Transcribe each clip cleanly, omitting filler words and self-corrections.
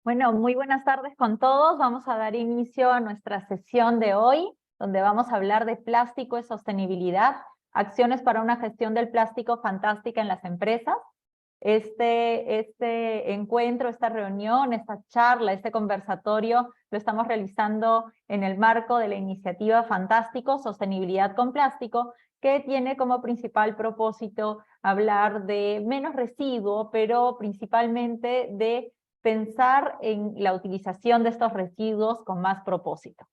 Bueno, muy buenas tardes con todos. Vamos a dar inicio a nuestra sesión de hoy, donde vamos a hablar de plástico y sostenibilidad, acciones para una gestión del plástico fantástica en las empresas. Este encuentro, esta reunión, esta charla, este conversatorio, lo estamos realizando en el marco de la iniciativa Fantástico, Sostenibilidad con Plástico, que tiene como principal propósito hablar de menos residuo, pero principalmente de pensar en la utilización de estos residuos con más propósito.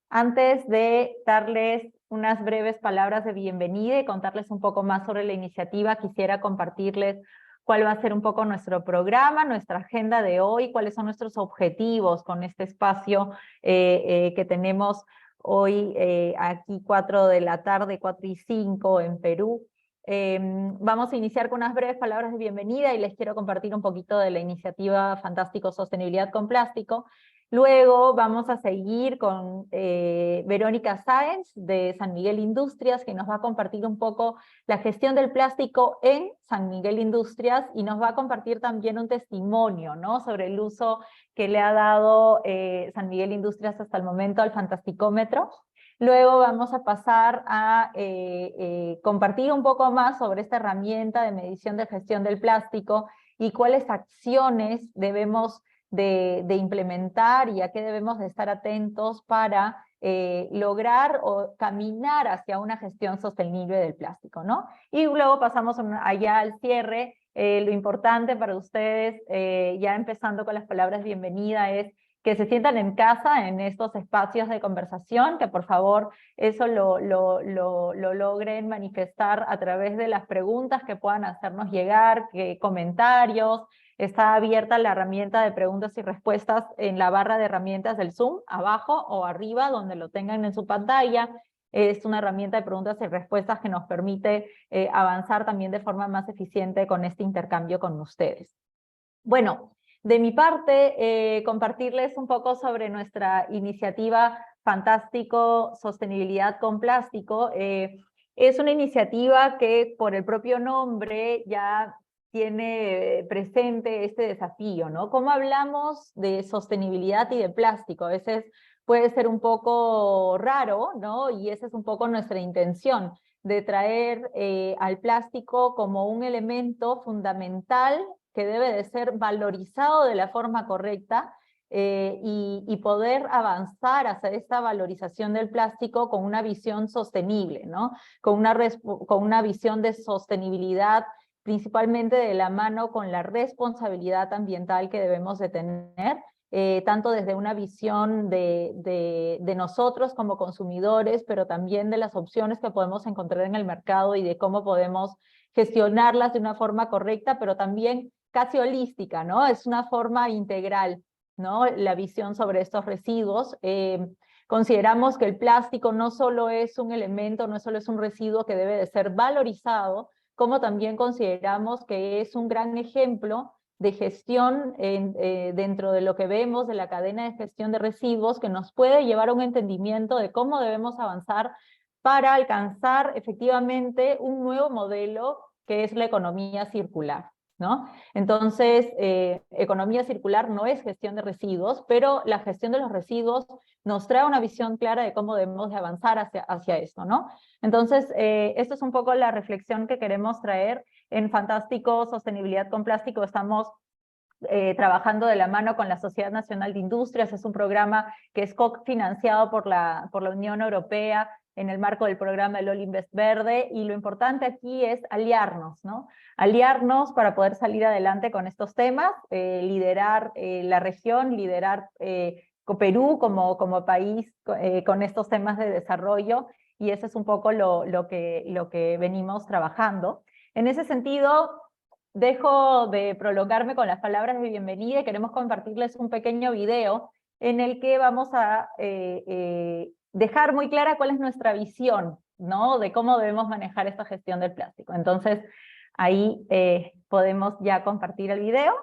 Antes de darles unas breves palabras de bienvenida y contarles un poco más sobre la iniciativa, quisiera compartirles cuál va a ser un poco nuestro programa, nuestra agenda de hoy, cuáles son nuestros objetivos con este espacio que tenemos hoy aquí 4 de la tarde, 4:05 en Perú. Vamos a iniciar con unas breves palabras de bienvenida y les quiero compartir un poquito de la iniciativa Fantástico Sostenibilidad con Plástico. Luego vamos a seguir con Verónica Sáenz de San Miguel Industrias, que nos va a compartir un poco la gestión del plástico en San Miguel Industrias y nos va a compartir también un testimonio, ¿no?, sobre el uso que le ha dado San Miguel Industrias hasta el momento al Fantasticómetro. Luego vamos a pasar a compartir un poco más sobre esta herramienta de medición de gestión del plástico y cuáles acciones debemos de implementar y a qué debemos de estar atentos para lograr o caminar hacia una gestión sostenible del plástico, ¿no? Y luego pasamos allá al cierre. Lo importante para ustedes, ya empezando con las palabras de bienvenida, es que se sientan en casa en estos espacios de conversación, que por favor eso lo logren manifestar a través de las preguntas que puedan hacernos llegar, comentarios. Está abierta la herramienta de preguntas y respuestas en la barra de herramientas del Zoom, abajo o arriba, donde lo tengan en su pantalla. Es una herramienta de preguntas y respuestas que nos permite avanzar también de forma más eficiente con este intercambio con ustedes. Bueno, de mi parte, compartirles un poco sobre nuestra iniciativa Fantástico Sostenibilidad con Plástico. Es una iniciativa que por el propio nombre ya tiene presente este desafío, ¿no? ¿Cómo hablamos de sostenibilidad y de plástico? A veces puede ser un poco raro, ¿no? Y esa es un poco nuestra intención, de traer al plástico como un elemento fundamental que debe de ser valorizado de la forma correcta y poder avanzar hacia esta valorización del plástico con una visión sostenible, ¿no? Con una visión de sostenibilidad, principalmente de la mano con la responsabilidad ambiental que debemos de tener, tanto desde una visión de nosotros como consumidores, pero también de las opciones que podemos encontrar en el mercado y de cómo podemos gestionarlas de una forma correcta, pero también casi holística, ¿no? Es una forma integral, ¿no?, la visión sobre estos residuos. Consideramos que el plástico no solo es un elemento, no solo es un residuo que debe de ser valorizado, como también consideramos que es un gran ejemplo de gestión dentro de lo que vemos de la cadena de gestión de residuos, que nos puede llevar a un entendimiento de cómo debemos avanzar para alcanzar efectivamente un nuevo modelo que es la economía circular, ¿no? Entonces, economía circular no es gestión de residuos, pero la gestión de los residuos nos trae una visión clara de cómo debemos de avanzar hacia esto, ¿no? Entonces, esto es un poco la reflexión que queremos traer en Fantástico Sostenibilidad con Plástico. Estamos trabajando de la mano con la Sociedad Nacional de Industrias. Es un programa que es cofinanciado por la Unión Europea en el marco del programa del All Invest Verde, y lo importante aquí es aliarnos, ¿no? Aliarnos para poder salir adelante con estos temas, liderar la región, liderar Perú como país con estos temas de desarrollo, y eso es un poco lo que venimos trabajando. En ese sentido, dejo de prolongarme con las palabras de bienvenida y queremos compartirles un pequeño video en el que vamos a dejar muy clara cuál es nuestra visión, ¿no?, de cómo debemos manejar esta gestión del plástico. Entonces, ahí podemos ya compartir el video.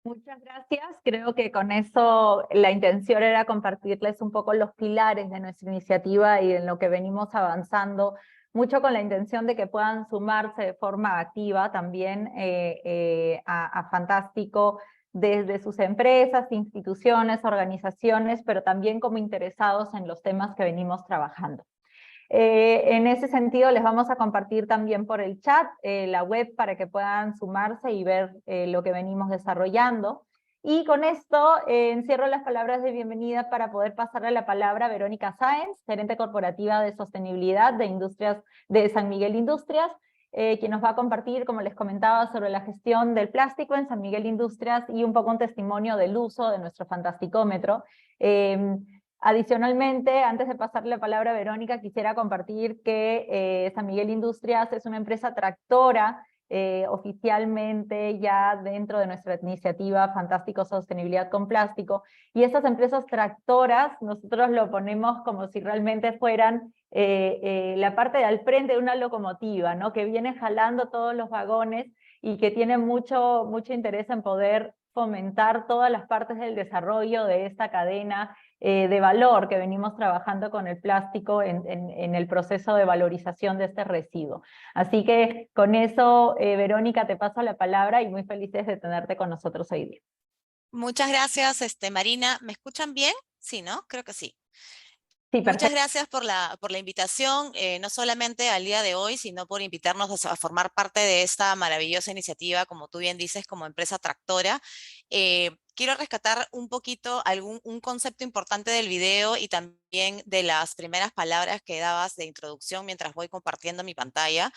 Muchas gracias. Creo que con eso la intención era compartirles un poco los pilares de nuestra iniciativa y en lo que venimos avanzando, mucho con la intención de que puedan sumarse de forma activa también a Fantástico desde sus empresas, instituciones, organizaciones, pero también como interesados en los temas que venimos trabajando. En ese sentido, les vamos a compartir también por el chat la web para que puedan sumarse y ver lo que venimos desarrollando. Y con esto encierro las palabras de bienvenida para poder pasarle la palabra a Verónica Sáenz, gerente corporativa de sostenibilidad de Industrias de San Miguel Industrias, quien nos va a compartir, como les comentaba, sobre la gestión del plástico en San Miguel Industrias y un poco un testimonio del uso de nuestro fantasticómetro. Adicionalmente, antes de pasarle la palabra a Verónica, quisiera compartir que San Miguel Industrias es una empresa tractora oficialmente ya dentro de nuestra iniciativa Fantástico Sostenibilidad con Plástico, y estas empresas tractoras nosotros lo ponemos como si realmente fueran la parte de al frente de una locomotiva, ¿no? Que viene jalando todos los vagones y que tiene mucho interés en poder fomentar todas las partes del desarrollo de esta cadena de valor que venimos trabajando con el plástico en el proceso de valorización de este residuo. Así que con eso, Verónica, te paso la palabra y muy felices de tenerte con nosotros hoy día. Muchas gracias, Marina. ¿Me escuchan bien? Sí, ¿no? Creo que sí. Sí, Muchas perfecto. gracias por la invitación, no solamente al día de hoy, sino por invitarnos a formar parte de esta maravillosa iniciativa, como tú bien dices, como empresa tractora. Quiero rescatar un poquito un concepto importante del video y también de las primeras palabras que dabas de introducción mientras voy compartiendo mi pantalla,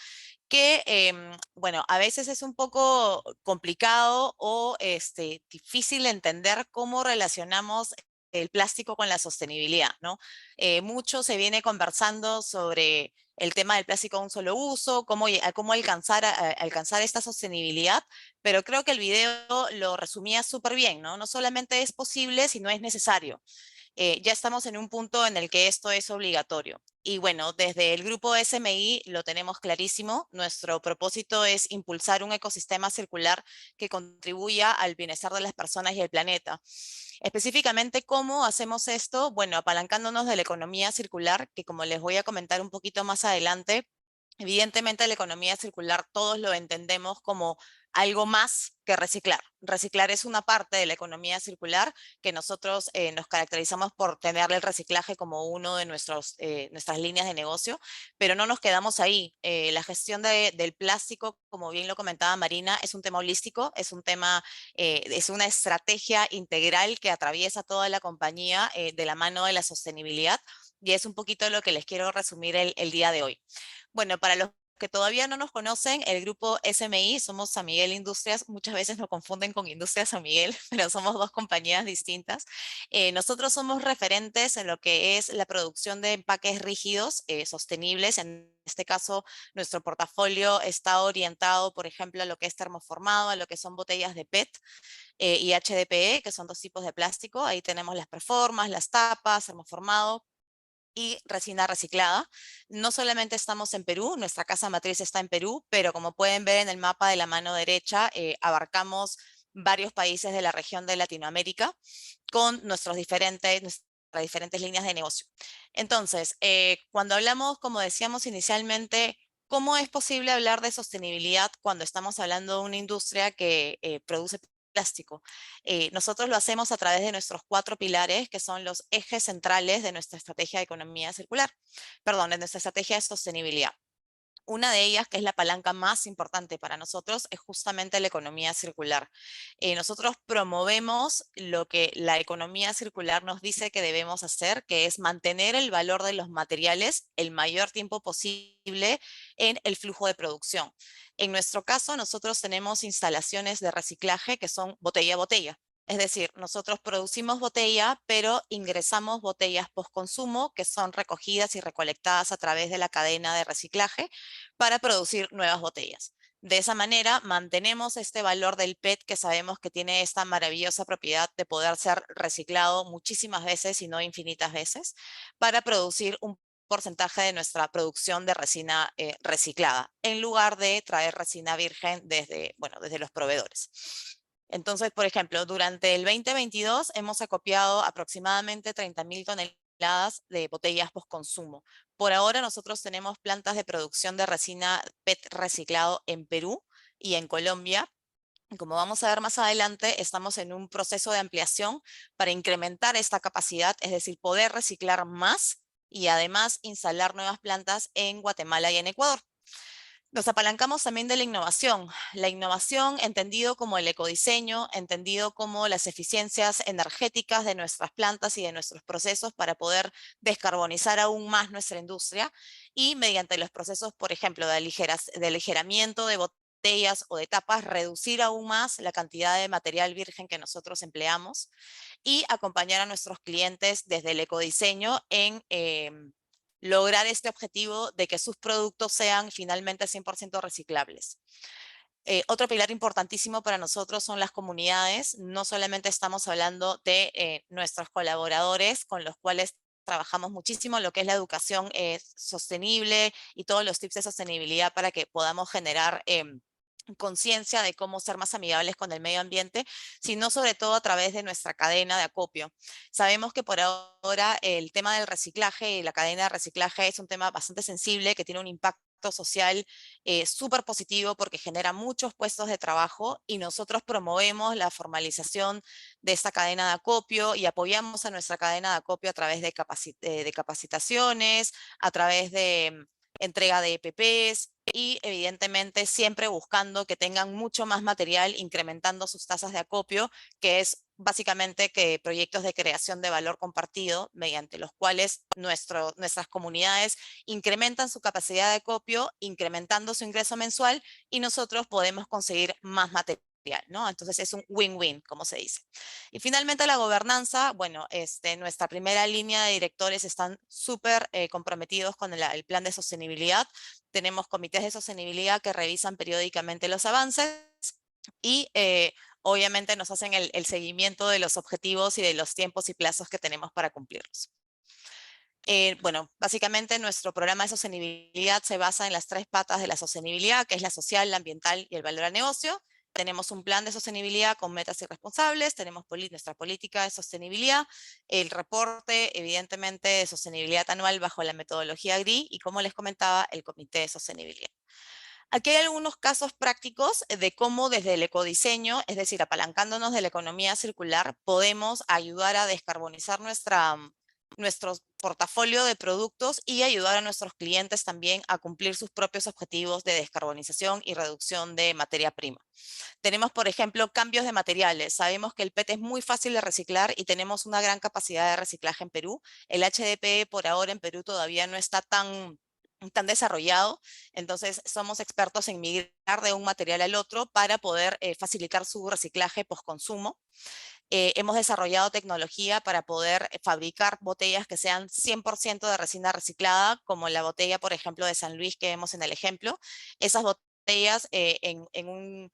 que, bueno, a veces es un poco complicado o difícil entender cómo relacionamos el plástico con la sostenibilidad, ¿no? Mucho se viene conversando sobre el tema del plástico de un solo uso, cómo alcanzar esta sostenibilidad, pero creo que el video lo resumía súper bien, ¿no? No solamente es posible, sino es necesario. Ya estamos en un punto en el que esto es obligatorio. Y bueno, desde el grupo SMI lo tenemos clarísimo. Nuestro propósito es impulsar un ecosistema circular que contribuya al bienestar de las personas y el planeta. Específicamente, ¿cómo hacemos esto? Bueno, apalancándonos de la economía circular, que como les voy a comentar un poquito más adelante, evidentemente la economía circular todos lo entendemos como algo más que reciclar. Reciclar es una parte de la economía circular que nosotros nos caracterizamos por tener el reciclaje como uno de nuestras líneas de negocio, pero no nos quedamos ahí. La gestión del plástico, como bien lo comentaba Marina, es un tema holístico, es una estrategia integral que atraviesa toda la compañía de la mano de la sostenibilidad, y es un poquito lo que les quiero resumir el día de hoy. Bueno, para los que todavía no nos conocen, el grupo SMI, somos San Miguel Industrias, muchas veces nos confunden con Industrias San Miguel, pero somos dos compañías distintas. Nosotros somos referentes en lo que es la producción de empaques rígidos sostenibles. En este caso, nuestro portafolio está orientado, por ejemplo, a lo que es termoformado, a lo que son botellas de PET y HDPE, que son dos tipos de plástico. Ahí tenemos las preformas, las tapas, termoformado y resina reciclada. No solamente estamos en Perú, nuestra casa matriz está en Perú, pero como pueden ver en el mapa de la mano derecha, abarcamos varios países de la región de Latinoamérica con nuestras diferentes líneas de negocio. Entonces, cuando hablamos, como decíamos inicialmente, ¿cómo es posible hablar de sostenibilidad cuando estamos hablando de una industria que produce plástico? Nosotros lo hacemos a través de nuestros 4 pilares, que son los ejes centrales de nuestra estrategia de economía circular, perdón, de nuestra estrategia de sostenibilidad. Una de ellas, que es la palanca más importante para nosotros, es justamente la economía circular. Nosotros promovemos lo que la economía circular nos dice que debemos hacer, que es mantener el valor de los materiales el mayor tiempo posible en el flujo de producción. En nuestro caso, nosotros tenemos instalaciones de reciclaje que son botella a botella. Es decir, nosotros producimos botella, pero ingresamos botellas post-consumo que son recogidas y recolectadas a través de la cadena de reciclaje para producir nuevas botellas. De esa manera mantenemos este valor del PET, que sabemos que tiene esta maravillosa propiedad de poder ser reciclado muchísimas veces y no infinitas veces, para producir un porcentaje de nuestra producción de resina reciclada, en lugar de traer resina virgen desde los proveedores. Entonces, por ejemplo, durante el 2022 hemos acopiado aproximadamente 30.000 toneladas de botellas postconsumo. Por ahora nosotros tenemos plantas de producción de resina PET reciclado en Perú y en Colombia. Como vamos a ver más adelante, estamos en un proceso de ampliación para incrementar esta capacidad, es decir, poder reciclar más y además instalar nuevas plantas en Guatemala y en Ecuador. Nos apalancamos también de la innovación entendido como el ecodiseño, entendido como las eficiencias energéticas de nuestras plantas y de nuestros procesos para poder descarbonizar aún más nuestra industria y mediante los procesos, por ejemplo, de aligeramiento de botellas o de tapas, reducir aún más la cantidad de material virgen que nosotros empleamos y acompañar a nuestros clientes desde el ecodiseño en lograr este objetivo de que sus productos sean finalmente 100% reciclables. Otro pilar importantísimo para nosotros son las comunidades. No solamente estamos hablando de nuestros colaboradores con los cuales trabajamos muchísimo lo que es la educación sostenible y todos los tips de sostenibilidad para que podamos generar conciencia de cómo ser más amigables con el medio ambiente, sino sobre todo a través de nuestra cadena de acopio. Sabemos que por ahora el tema del reciclaje y la cadena de reciclaje es un tema bastante sensible que tiene un impacto social súper positivo porque genera muchos puestos de trabajo y nosotros promovemos la formalización de esta cadena de acopio y apoyamos a nuestra cadena de acopio a través de capacitaciones, a través de entrega de EPPs y evidentemente siempre buscando que tengan mucho más material, incrementando sus tasas de acopio, que es básicamente que proyectos de creación de valor compartido, mediante los cuales nuestras comunidades incrementan su capacidad de acopio, incrementando su ingreso mensual y nosotros podemos conseguir más material, ¿no? Entonces es un win-win, como se dice. Y finalmente la gobernanza, bueno, nuestra primera línea de directores están súper comprometidos con el plan de sostenibilidad. Tenemos comités de sostenibilidad que revisan periódicamente los avances y obviamente nos hacen el seguimiento de los objetivos y de los tiempos y plazos que tenemos para cumplirlos. Bueno, básicamente nuestro programa de sostenibilidad se basa en las 3 patas de la sostenibilidad, que es la social, la ambiental y el valor al negocio. Tenemos un plan de sostenibilidad con metas y responsables, tenemos nuestra política de sostenibilidad, el reporte, evidentemente, de sostenibilidad anual bajo la metodología GRI y, como les comentaba, el comité de sostenibilidad. Aquí hay algunos casos prácticos de cómo desde el ecodiseño, es decir, apalancándonos de la economía circular, podemos ayudar a descarbonizar nuestro portafolio de productos y ayudar a nuestros clientes también a cumplir sus propios objetivos de descarbonización y reducción de materia prima. Tenemos, por ejemplo, cambios de materiales. Sabemos que el PET es muy fácil de reciclar y tenemos una gran capacidad de reciclaje en Perú. El HDPE por ahora en Perú todavía no está tan desarrollado, entonces somos expertos en migrar de un material al otro para poder facilitar su reciclaje post-consumo. Hemos desarrollado tecnología para poder fabricar botellas que sean 100% de resina reciclada, como la botella, por ejemplo, de San Luis que vemos en el ejemplo. Esas botellas, en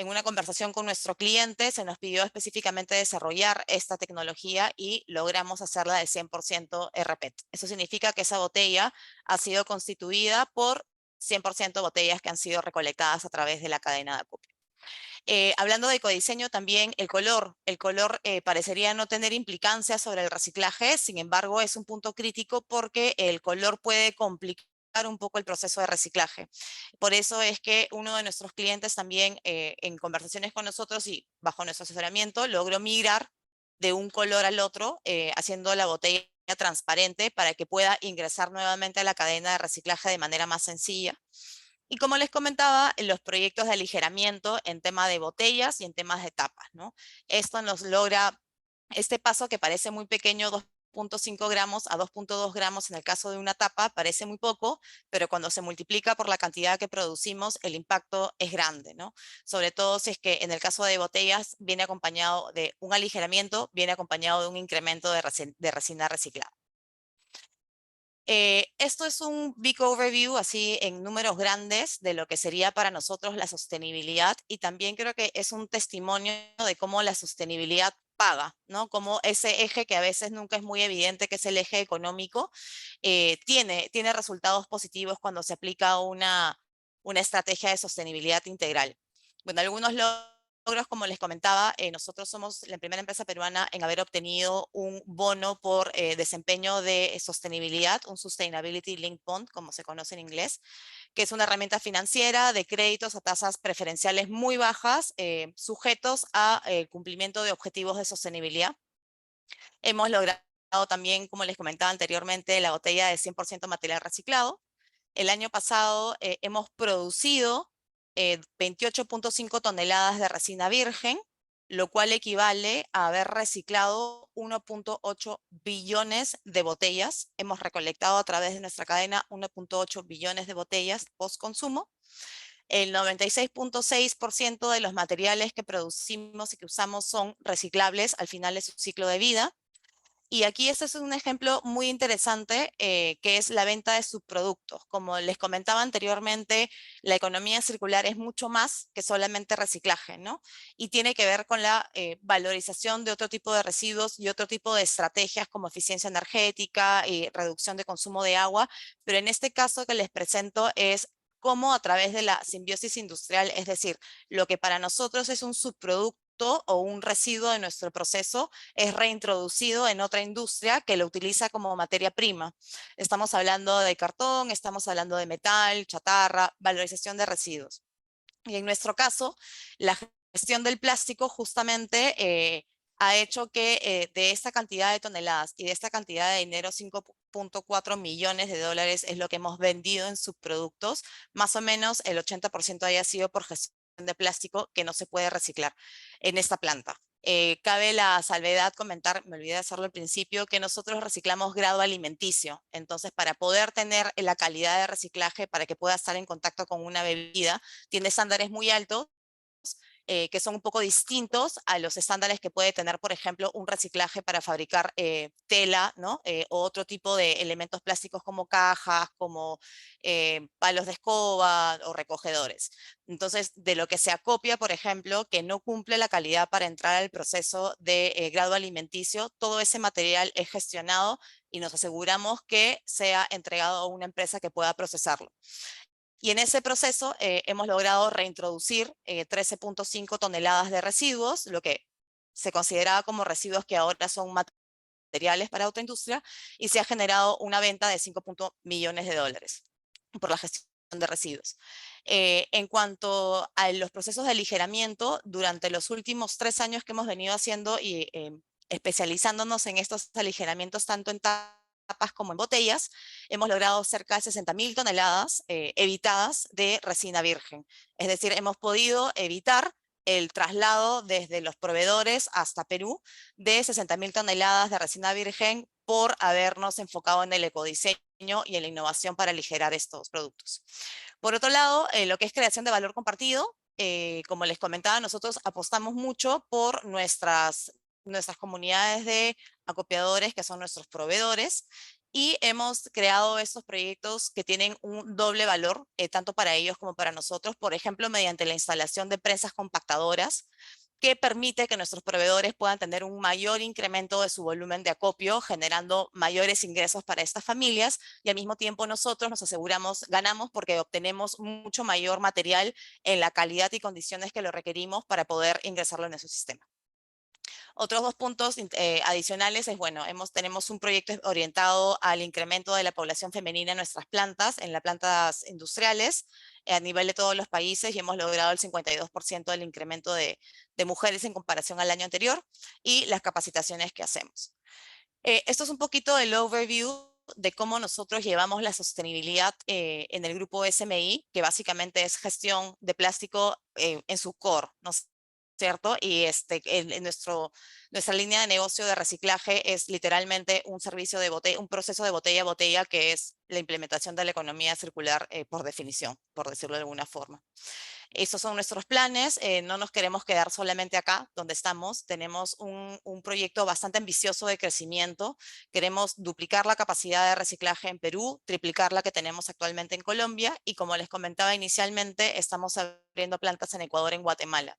una conversación con nuestro cliente, se nos pidió específicamente desarrollar esta tecnología y logramos hacerla de 100% RPET. Eso significa que esa botella ha sido constituida por 100% botellas que han sido recolectadas a través de la cadena de acopio. Hablando de ecodiseño también, el color parecería no tener implicancia sobre el reciclaje, sin embargo es un punto crítico porque el color puede complicar un poco el proceso de reciclaje. Por eso es que uno de nuestros clientes también en conversaciones con nosotros y bajo nuestro asesoramiento logró migrar de un color al otro, haciendo la botella transparente para que pueda ingresar nuevamente a la cadena de reciclaje de manera más sencilla. Y como les comentaba, los proyectos de aligeramiento en tema de botellas y en temas de tapas, ¿no? Esto nos logra este paso que parece muy pequeño, 2.5 gramos a 2.2 gramos en el caso de una tapa, parece muy poco, pero cuando se multiplica por la cantidad que producimos, el impacto es grande, ¿no? Sobre todo si es que en el caso de botellas viene acompañado de un aligeramiento, viene acompañado de un incremento de resina reciclada. Esto es un big overview, así en números grandes, de lo que sería para nosotros la sostenibilidad y también creo que es un testimonio de cómo la sostenibilidad paga, ¿no? Como ese eje que a veces nunca es muy evidente, que es el eje económico, tiene resultados positivos cuando se aplica una estrategia de sostenibilidad integral. Bueno, algunos logros, como les comentaba, nosotros somos la primera empresa peruana en haber obtenido un bono por desempeño de sostenibilidad, un Sustainability Linked Bond, como se conoce en inglés, que es una herramienta financiera de créditos a tasas preferenciales muy bajas, sujetos a cumplimiento de objetivos de sostenibilidad. Hemos logrado también, como les comentaba anteriormente, la botella de 100% material reciclado. El año pasado hemos producido 28.5 toneladas de resina virgen, lo cual equivale a haber reciclado 1.8 billones de botellas. Hemos recolectado a través de nuestra cadena 1.8 billones de botellas post-consumo. El 96.6% de los materiales que producimos y que usamos son reciclables al final de su ciclo de vida. Y aquí este es un ejemplo muy interesante, que es la venta de subproductos. Como les comentaba anteriormente, la economía circular es mucho más que solamente reciclaje, ¿no? Y tiene que ver con la valorización de otro tipo de residuos y otro tipo de estrategias como eficiencia energética y reducción de consumo de agua. Pero en este caso que les presento es cómo a través de la simbiosis industrial, es decir, lo que para nosotros es un subproducto o un residuo de nuestro proceso, es reintroducido en otra industria que lo utiliza como materia prima. Estamos hablando de cartón, estamos hablando de metal, chatarra, valorización de residuos. Y en nuestro caso, la gestión del plástico justamente ha hecho que de esta cantidad de toneladas y de esta cantidad de dinero, 5.4 millones de dólares es lo que hemos vendido en subproductos, más o menos el 80% haya sido por gestión de plástico que no se puede reciclar en esta planta. Cabe la salvedad comentar, me olvidé de hacerlo al principio, que nosotros reciclamos grado alimenticio. Entonces, para poder tener la calidad de reciclaje, para que pueda estar en contacto con una bebida, tiene estándares muy altos, que son un poco distintos a los estándares que puede tener, por ejemplo, un reciclaje para fabricar tela, ¿no? O otro tipo de elementos plásticos como cajas, como palos de escoba o recogedores. Entonces, de lo que se acopia, por ejemplo, que no cumple la calidad para entrar al proceso de grado alimenticio, todo ese material es gestionado y nos aseguramos que sea entregado a una empresa que pueda procesarlo. Y en ese proceso hemos logrado reintroducir 13.5 toneladas de residuos, lo que se consideraba como residuos que ahora son materiales para autoindustria, y se ha generado una venta de 5 millones de dólares por la gestión de residuos. En cuanto a los procesos de aligeramiento, durante los últimos 3 años que hemos venido haciendo y especializándonos en estos aligeramientos tanto en tapas como en botellas, hemos logrado cerca de 60.000 toneladas evitadas de resina virgen. Es decir, hemos podido evitar el traslado desde los proveedores hasta Perú de 60.000 toneladas de resina virgen por habernos enfocado en el ecodiseño y en la innovación para aligerar estos productos. Por otro lado, lo que es creación de valor compartido, como les comentaba, nosotros apostamos mucho por nuestras comunidades de acopiadores, que son nuestros proveedores, y hemos creado estos proyectos que tienen un doble valor, tanto para ellos como para nosotros, por ejemplo, mediante la instalación de presas compactadoras, que permite que nuestros proveedores puedan tener un mayor incremento de su volumen de acopio, generando mayores ingresos para estas familias, y al mismo tiempo nosotros nos aseguramos, ganamos porque obtenemos mucho mayor material en la calidad y condiciones que lo requerimos para poder ingresarlo en ese sistema. Otros 2 puntos adicionales es, bueno, tenemos un proyecto orientado al incremento de la población femenina en nuestras plantas, en las plantas industriales, a nivel de todos los países, y hemos logrado el 52% del incremento de mujeres en comparación al año anterior, y las capacitaciones que hacemos. Esto es un poquito el overview de cómo nosotros llevamos la sostenibilidad en el grupo SMI, que básicamente es gestión de plástico en su core, ¿no es cierto? Y en nuestra línea de negocio de reciclaje es literalmente un servicio de botella, un proceso de botella a botella, que es la implementación de la economía circular por definición, por decirlo de alguna forma. Esos son nuestros planes, no nos queremos quedar solamente acá donde estamos, tenemos un proyecto bastante ambicioso de crecimiento, queremos duplicar la capacidad de reciclaje en Perú, triplicar la que tenemos actualmente en Colombia, y como les comentaba inicialmente, estamos abriendo plantas en Ecuador, en Guatemala.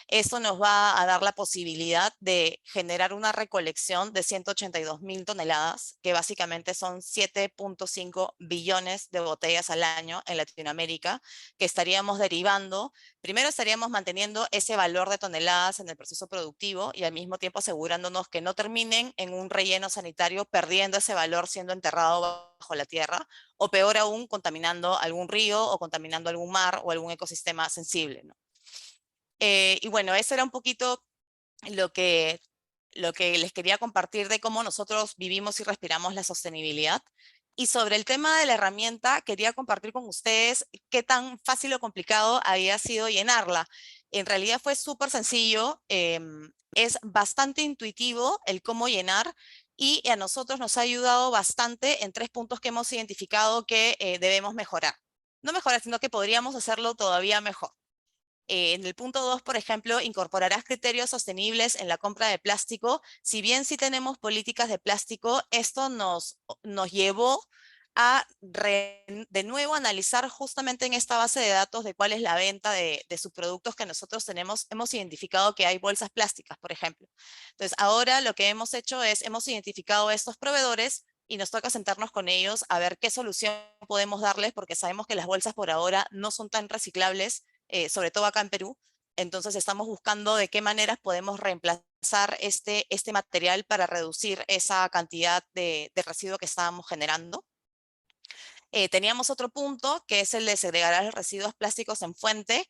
Esto nos va a dar la posibilidad de generar una recolección de 182.000 toneladas, que básicamente son 7.5 billones de botellas al año en Latinoamérica, que estaríamos derivando implementando, primero estaríamos manteniendo ese valor de toneladas en el proceso productivo y al mismo tiempo asegurándonos que no terminen en un relleno sanitario perdiendo ese valor siendo enterrado bajo la tierra, o peor aún, contaminando algún río o contaminando algún mar o algún ecosistema sensible, ¿no? Y bueno, eso era un poquito lo que, lo que les quería compartir de cómo nosotros vivimos y respiramos la sostenibilidad. Y sobre el tema de la herramienta, quería compartir con ustedes qué tan fácil o complicado había sido llenarla. En realidad fue súper sencillo, es bastante intuitivo el cómo llenar y a nosotros nos ha ayudado bastante en 3 puntos que hemos identificado que debemos mejorar. No mejorar, sino que podríamos hacerlo todavía mejor. En el punto 2, por ejemplo, incorporarás criterios sostenibles en la compra de plástico. Si bien sí tenemos políticas de plástico, esto nos llevó a de nuevo analizar justamente en esta base de datos de cuál es la venta de subproductos que nosotros tenemos. Hemos identificado que hay bolsas plásticas, por ejemplo. Entonces, ahora lo que hemos hecho es, hemos identificado a estos proveedores y nos toca sentarnos con ellos a ver qué solución podemos darles, porque sabemos que las bolsas por ahora no son tan reciclables, sobre todo acá en Perú. Entonces estamos buscando de qué maneras podemos reemplazar este material para reducir esa cantidad de residuo que estábamos generando. Teníamos otro punto que es el de segregar los residuos plásticos en fuente.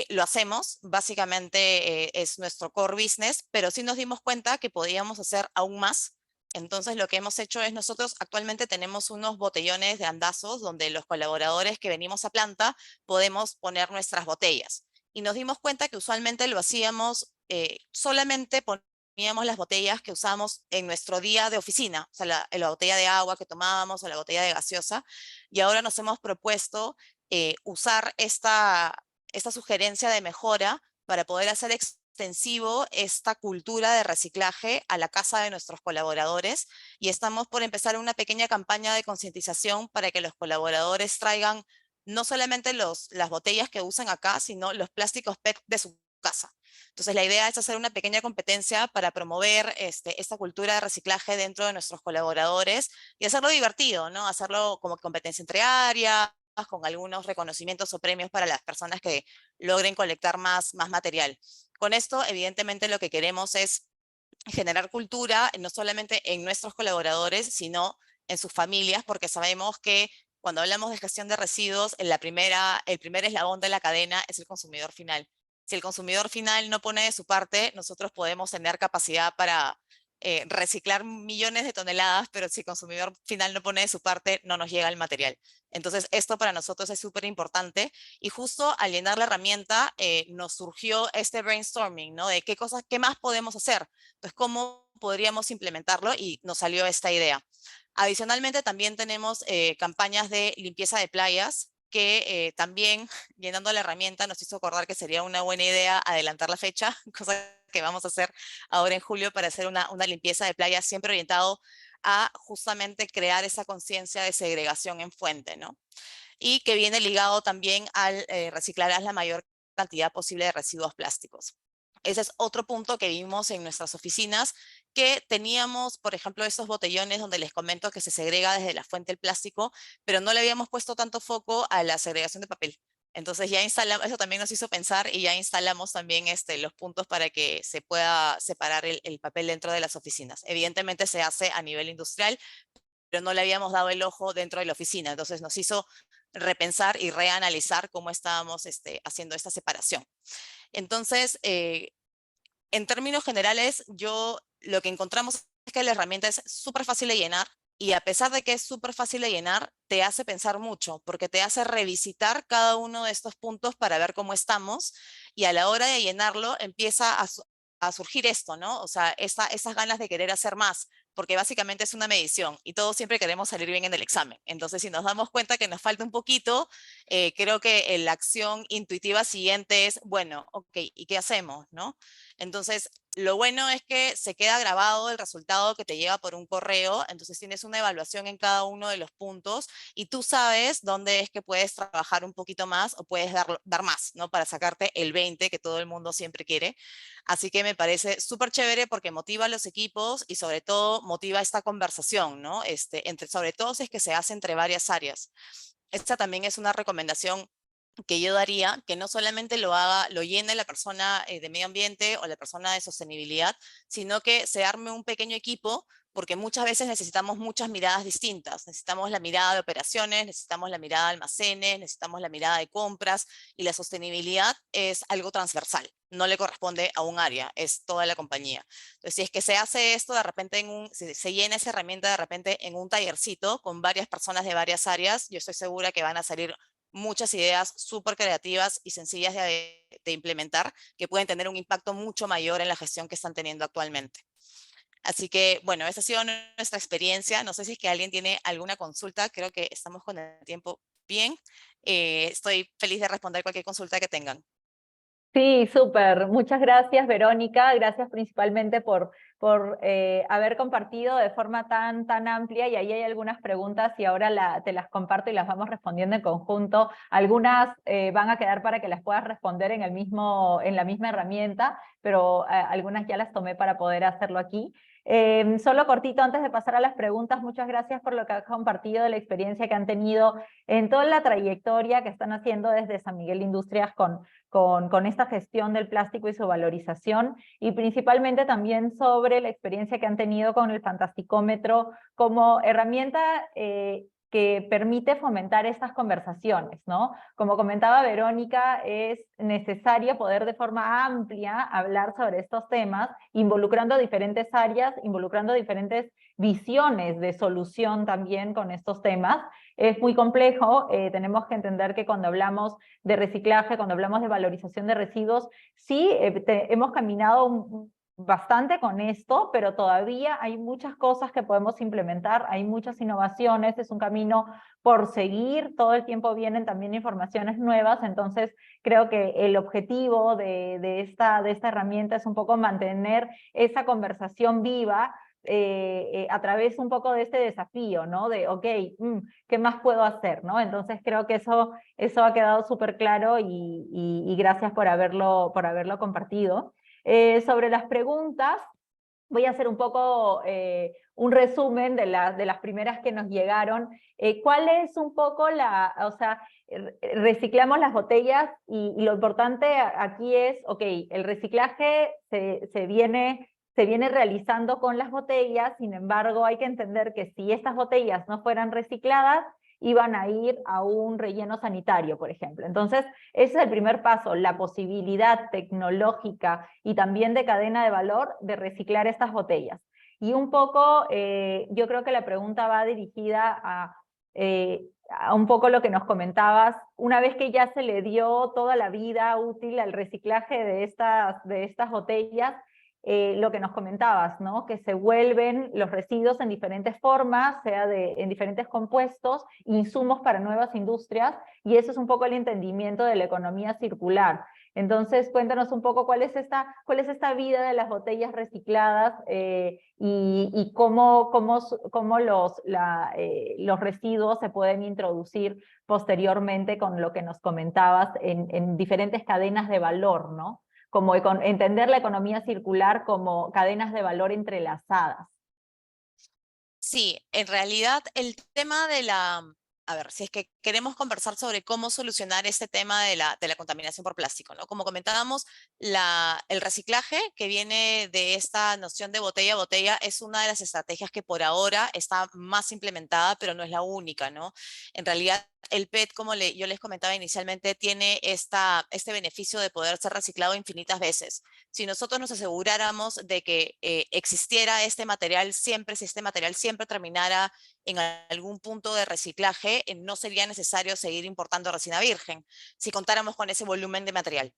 Lo hacemos, básicamente es nuestro core business, pero sí nos dimos cuenta que podíamos hacer aún más. Entonces lo que hemos hecho es, nosotros actualmente tenemos unos botellones de andazos donde los colaboradores que venimos a planta podemos poner nuestras botellas. Y nos dimos cuenta que usualmente lo hacíamos solamente poníamos las botellas que usamos en nuestro día de oficina, o sea, la botella de agua que tomábamos o la botella de gaseosa, y ahora nos hemos propuesto usar esta sugerencia de mejora para poder hacer extensivo esta cultura de reciclaje a la casa de nuestros colaboradores, y estamos por empezar una pequeña campaña de concientización para que los colaboradores traigan no solamente las botellas que usan acá, sino los plásticos PET de su casa. Entonces la idea es hacer una pequeña competencia para promover esta cultura de reciclaje dentro de nuestros colaboradores y hacerlo divertido, ¿no? Hacerlo como competencia entre áreas, con algunos reconocimientos o premios para las personas que logren colectar más material. Con esto, evidentemente, lo que queremos es generar cultura, no solamente en nuestros colaboradores, sino en sus familias, porque sabemos que cuando hablamos de gestión de residuos, el primer eslabón de la cadena es el consumidor final. Si el consumidor final no pone de su parte, nosotros podemos tener capacidad para reciclar millones de toneladas, pero si el consumidor final no pone de su parte, no nos llega el material. Entonces, esto para nosotros es súper importante, y justo al llenar la herramienta nos surgió este brainstorming, ¿no? De qué más podemos hacer. Entonces, ¿cómo podríamos implementarlo? Y nos salió esta idea. Adicionalmente, también tenemos campañas de limpieza de playas que también, llenando la herramienta, nos hizo acordar que sería una buena idea adelantar la fecha, cosa que vamos a hacer ahora en julio para hacer una limpieza de playas, siempre orientado a justamente crear esa conciencia de segregación en fuente, ¿no? Y que viene ligado también al reciclar la mayor cantidad posible de residuos plásticos. Ese es otro punto que vimos en nuestras oficinas, que teníamos, por ejemplo, estos botellones donde les comento que se segrega desde la fuente el plástico, pero no le habíamos puesto tanto foco a la segregación de papel. Entonces ya instalamos, eso también nos hizo pensar, y ya instalamos también los puntos para que se pueda separar el papel dentro de las oficinas. Evidentemente se hace a nivel industrial, pero no le habíamos dado el ojo dentro de la oficina. Entonces nos hizo repensar y reanalizar cómo estábamos haciendo esta separación. Entonces, en términos generales, lo que encontramos es que la herramienta es súper fácil de llenar, y a pesar de que es súper fácil de llenar, te hace pensar mucho, porque te hace revisitar cada uno de estos puntos para ver cómo estamos, y a la hora de llenarlo empieza a surgir esto, ¿no? O sea, esas ganas de querer hacer más, porque básicamente es una medición y todos siempre queremos salir bien en el examen. Entonces, si nos damos cuenta que nos falta un poquito, creo que la acción intuitiva siguiente es, bueno, ok, ¿y qué hacemos, no? Entonces, lo bueno es que se queda grabado el resultado que te llega por un correo, entonces tienes una evaluación en cada uno de los puntos y tú sabes dónde es que puedes trabajar un poquito más o puedes dar más, ¿no? Para sacarte el 20 que todo el mundo siempre quiere. Así que me parece súper chévere porque motiva a los equipos y sobre todo motiva esta conversación, ¿no? Sobre todo si es que se hace entre varias áreas. Esta también es una recomendación que yo daría, que no solamente lo haga, lo llene la persona de medio ambiente o la persona de sostenibilidad, sino que se arme un pequeño equipo, porque muchas veces necesitamos muchas miradas distintas. Necesitamos la mirada de operaciones, necesitamos la mirada de almacenes, necesitamos la mirada de compras, y la sostenibilidad es algo transversal. No le corresponde a un área, es toda la compañía. Entonces, si es que se hace esto de repente si se llena esa herramienta de repente en un tallercito con varias personas de varias áreas, yo estoy segura que van a salir muchas ideas súper creativas y sencillas de implementar, que pueden tener un impacto mucho mayor en la gestión que están teniendo actualmente. Así que, bueno, esa ha sido nuestra experiencia. No sé si es que alguien tiene alguna consulta. Creo que estamos con el tiempo bien. Estoy feliz de responder cualquier consulta que tengan. Sí, súper. Muchas gracias, Verónica. Gracias principalmente por haber compartido de forma tan amplia, y ahí hay algunas preguntas y ahora te las comparto y las vamos respondiendo en conjunto. Algunas van a quedar para que las puedas responder en la misma herramienta, pero algunas ya las tomé para poder hacerlo aquí. Solo cortito antes de pasar a las preguntas, muchas gracias por lo que has compartido de la experiencia que han tenido en toda la trayectoria que están haciendo desde San Miguel Industrias con esta gestión del plástico y su valorización, y principalmente también sobre la experiencia que han tenido con el Fantasticómetro como herramienta que permite fomentar estas conversaciones, ¿no? Como comentaba Verónica, es necesario poder de forma amplia hablar sobre estos temas, involucrando diferentes áreas, involucrando diferentes visiones de solución también con estos temas. Es muy complejo, tenemos que entender que cuando hablamos de reciclaje, cuando hablamos de valorización de residuos, sí hemos caminado bastante con esto, pero todavía hay muchas cosas que podemos implementar, hay muchas innovaciones, es un camino por seguir, todo el tiempo vienen también informaciones nuevas, entonces creo que el objetivo de esta herramienta es un poco mantener esa conversación viva, a través un poco de este desafío, ¿no? De, ok, ¿qué más puedo hacer, ¿no? Entonces creo que eso ha quedado súper claro, y gracias por haberlo compartido. Sobre las preguntas, voy a hacer un poco un resumen de las primeras que nos llegaron. ¿Cuál es un poco o sea, reciclamos las botellas y lo importante aquí es, ok, el reciclaje se viene realizando con las botellas, sin embargo hay que entender que si estas botellas no fueran recicladas, iban a ir a un relleno sanitario, por ejemplo. Entonces, ese es el primer paso, la posibilidad tecnológica y también de cadena de valor de reciclar estas botellas. Y un poco, yo creo que la pregunta va dirigida a un poco lo que nos comentabas, una vez que ya se le dio toda la vida útil al reciclaje de estas botellas, lo que nos comentabas, ¿no? Que se vuelven los residuos en diferentes formas, en diferentes compuestos, insumos para nuevas industrias, y eso es un poco el entendimiento de la economía circular. Entonces, cuéntanos un poco cuál es esta vida de las botellas recicladas, y cómo los residuos se pueden introducir posteriormente con lo que nos comentabas en diferentes cadenas de valor, ¿no? Como entender la economía circular como cadenas de valor entrelazadas. Sí, en realidad el tema a ver, si es que queremos conversar sobre cómo solucionar este tema de la contaminación por plástico, ¿no? Como comentábamos, el reciclaje que viene de esta noción de botella a botella es una de las estrategias que por ahora está más implementada, pero no es la única, ¿no? En realidad, el PET, como yo les comentaba inicialmente, tiene este beneficio de poder ser reciclado infinitas veces. Si nosotros nos aseguráramos de que existiera este material siempre, si este material siempre terminara en algún punto de reciclaje, no sería necesario seguir importando resina virgen, si contáramos con ese volumen de material.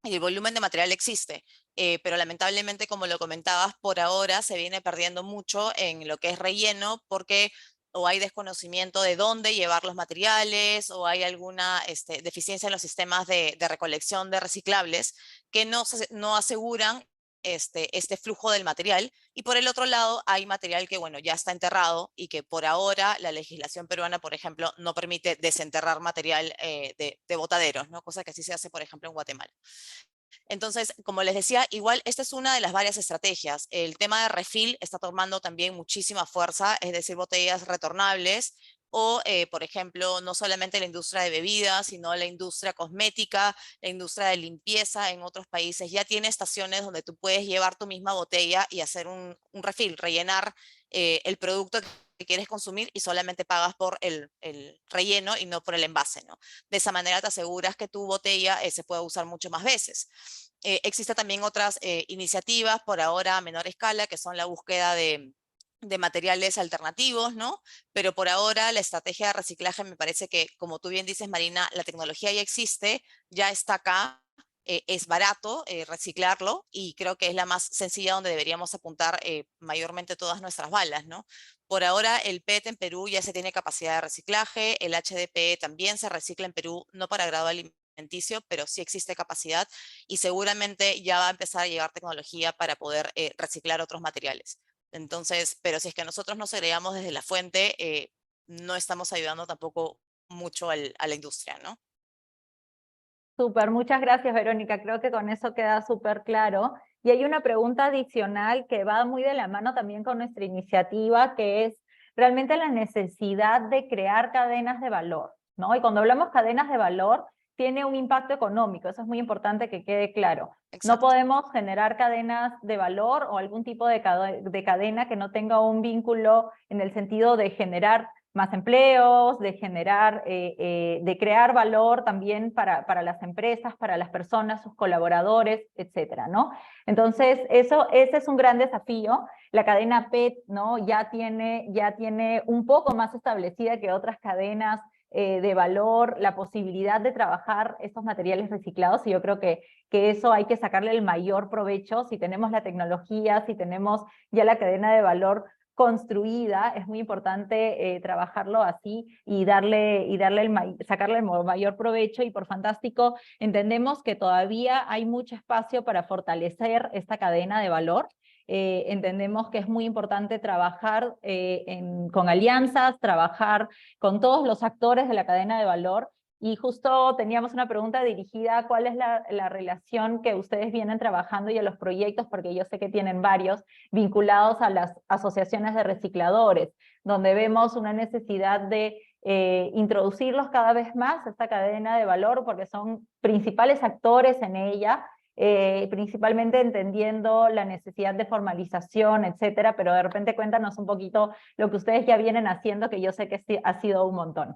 Y el volumen de material existe, pero lamentablemente, como lo comentabas, por ahora se viene perdiendo mucho en lo que es relleno, porque o hay desconocimiento de dónde llevar los materiales, o hay alguna deficiencia en los sistemas de recolección de reciclables que no aseguran este flujo del material. Y por el otro lado, hay material que, bueno, ya está enterrado y que por ahora la legislación peruana, por ejemplo, no permite desenterrar material de botaderos, ¿no? Cosa que sí se hace, por ejemplo, en Guatemala. Entonces, como les decía, igual esta es una de las varias estrategias. El tema de refill está tomando también muchísima fuerza, es decir, botellas retornables, o, por ejemplo, no solamente la industria de bebidas, sino la industria cosmética, la industria de limpieza en otros países ya tiene estaciones donde tú puedes llevar tu misma botella y hacer un refill, rellenar el producto que quieres consumir y solamente pagas por el relleno y no por el envase, ¿no? De esa manera te aseguras que tu botella se pueda usar mucho más veces. Existen también otras iniciativas, por ahora a menor escala, que son la búsqueda de materiales alternativos, ¿no? Pero por ahora la estrategia de reciclaje me parece que, como tú bien dices, Marina, la tecnología ya existe, ya está acá, es barato reciclarlo y creo que es la más sencilla donde deberíamos apuntar mayormente todas nuestras balas, ¿no? Por ahora el PET en Perú ya se tiene capacidad de reciclaje, el HDPE también se recicla en Perú, no para grado alimenticio, pero sí existe capacidad y seguramente ya va a empezar a llegar tecnología para poder reciclar otros materiales. Entonces, pero si es que nosotros nos segregamos desde la fuente, no estamos ayudando tampoco mucho a la industria, ¿no? Súper, muchas gracias, Verónica. Creo que con eso queda súper claro. Y hay una pregunta adicional que va muy de la mano también con nuestra iniciativa, que es realmente la necesidad de crear cadenas de valor, ¿no? Y cuando hablamos cadenas de valor, tiene un impacto económico. Eso es muy importante que quede claro. No Exacto. podemos generar cadenas de valor o algún tipo de cadena que no tenga un vínculo en el sentido de generar más empleos, de generar, de crear valor también para las empresas, para las personas, sus colaboradores, etcétera, ¿no? Entonces, ese es un gran desafío. La cadena PET, ¿no? Ya tiene un poco más establecida que otras cadenas de valor, la posibilidad de trabajar estos materiales reciclados, y yo creo que eso hay que sacarle el mayor provecho. Si tenemos la tecnología, si tenemos ya la cadena de valor construida, es muy importante trabajarlo así y sacarle el mayor provecho. Y por fantástico, entendemos que todavía hay mucho espacio para fortalecer esta cadena de valor. Entendemos que es muy importante trabajar con alianzas, trabajar con todos los actores de la cadena de valor. Y justo teníamos una pregunta dirigida a cuál es la relación que ustedes vienen trabajando y a los proyectos, porque yo sé que tienen varios vinculados a las asociaciones de recicladores, donde vemos una necesidad de introducirlos cada vez más a esta cadena de valor, porque son principales actores en ella, principalmente entendiendo la necesidad de formalización, etcétera, pero de repente cuéntanos un poquito lo que ustedes ya vienen haciendo, que yo sé que ha sido un montón.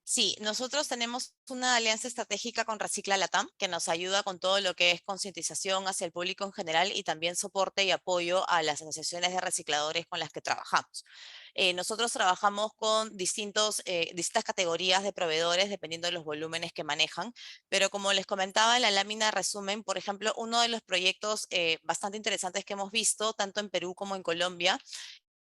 Sí, nosotros tenemos una alianza estratégica con Recicla Latam que nos ayuda con todo lo que es concientización hacia el público en general y también soporte y apoyo a las asociaciones de recicladores con las que trabajamos. Nosotros trabajamos con distintas categorías de proveedores dependiendo de los volúmenes que manejan, pero como les comentaba en la lámina de resumen, por ejemplo, uno de los proyectos bastante interesantes que hemos visto, tanto en Perú como en Colombia,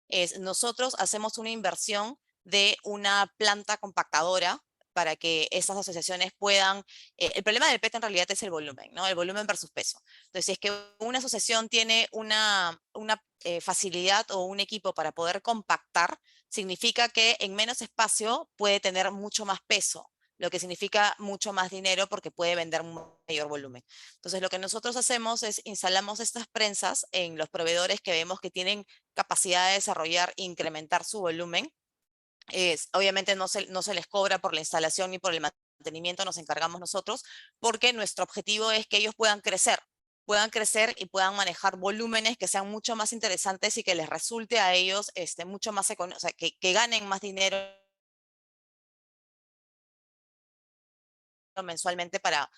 es nosotros hacemos una inversión de una planta compactadora para que esas asociaciones puedan, el problema del PET en realidad es el volumen, ¿no? El volumen versus peso. Entonces, si es que una asociación tiene una facilidad o un equipo para poder compactar, significa que en menos espacio puede tener mucho más peso, lo que significa mucho más dinero porque puede vender un mayor volumen. Entonces, lo que nosotros hacemos es instalamos estas prensas en los proveedores que vemos que tienen capacidad de desarrollar e incrementar su volumen. Obviamente no se les cobra por la instalación ni por el mantenimiento, nos encargamos nosotros, porque nuestro objetivo es que ellos puedan crecer y puedan manejar volúmenes que sean mucho más interesantes y que les resulte a ellos mucho más económico, o sea, que ganen más dinero mensualmente para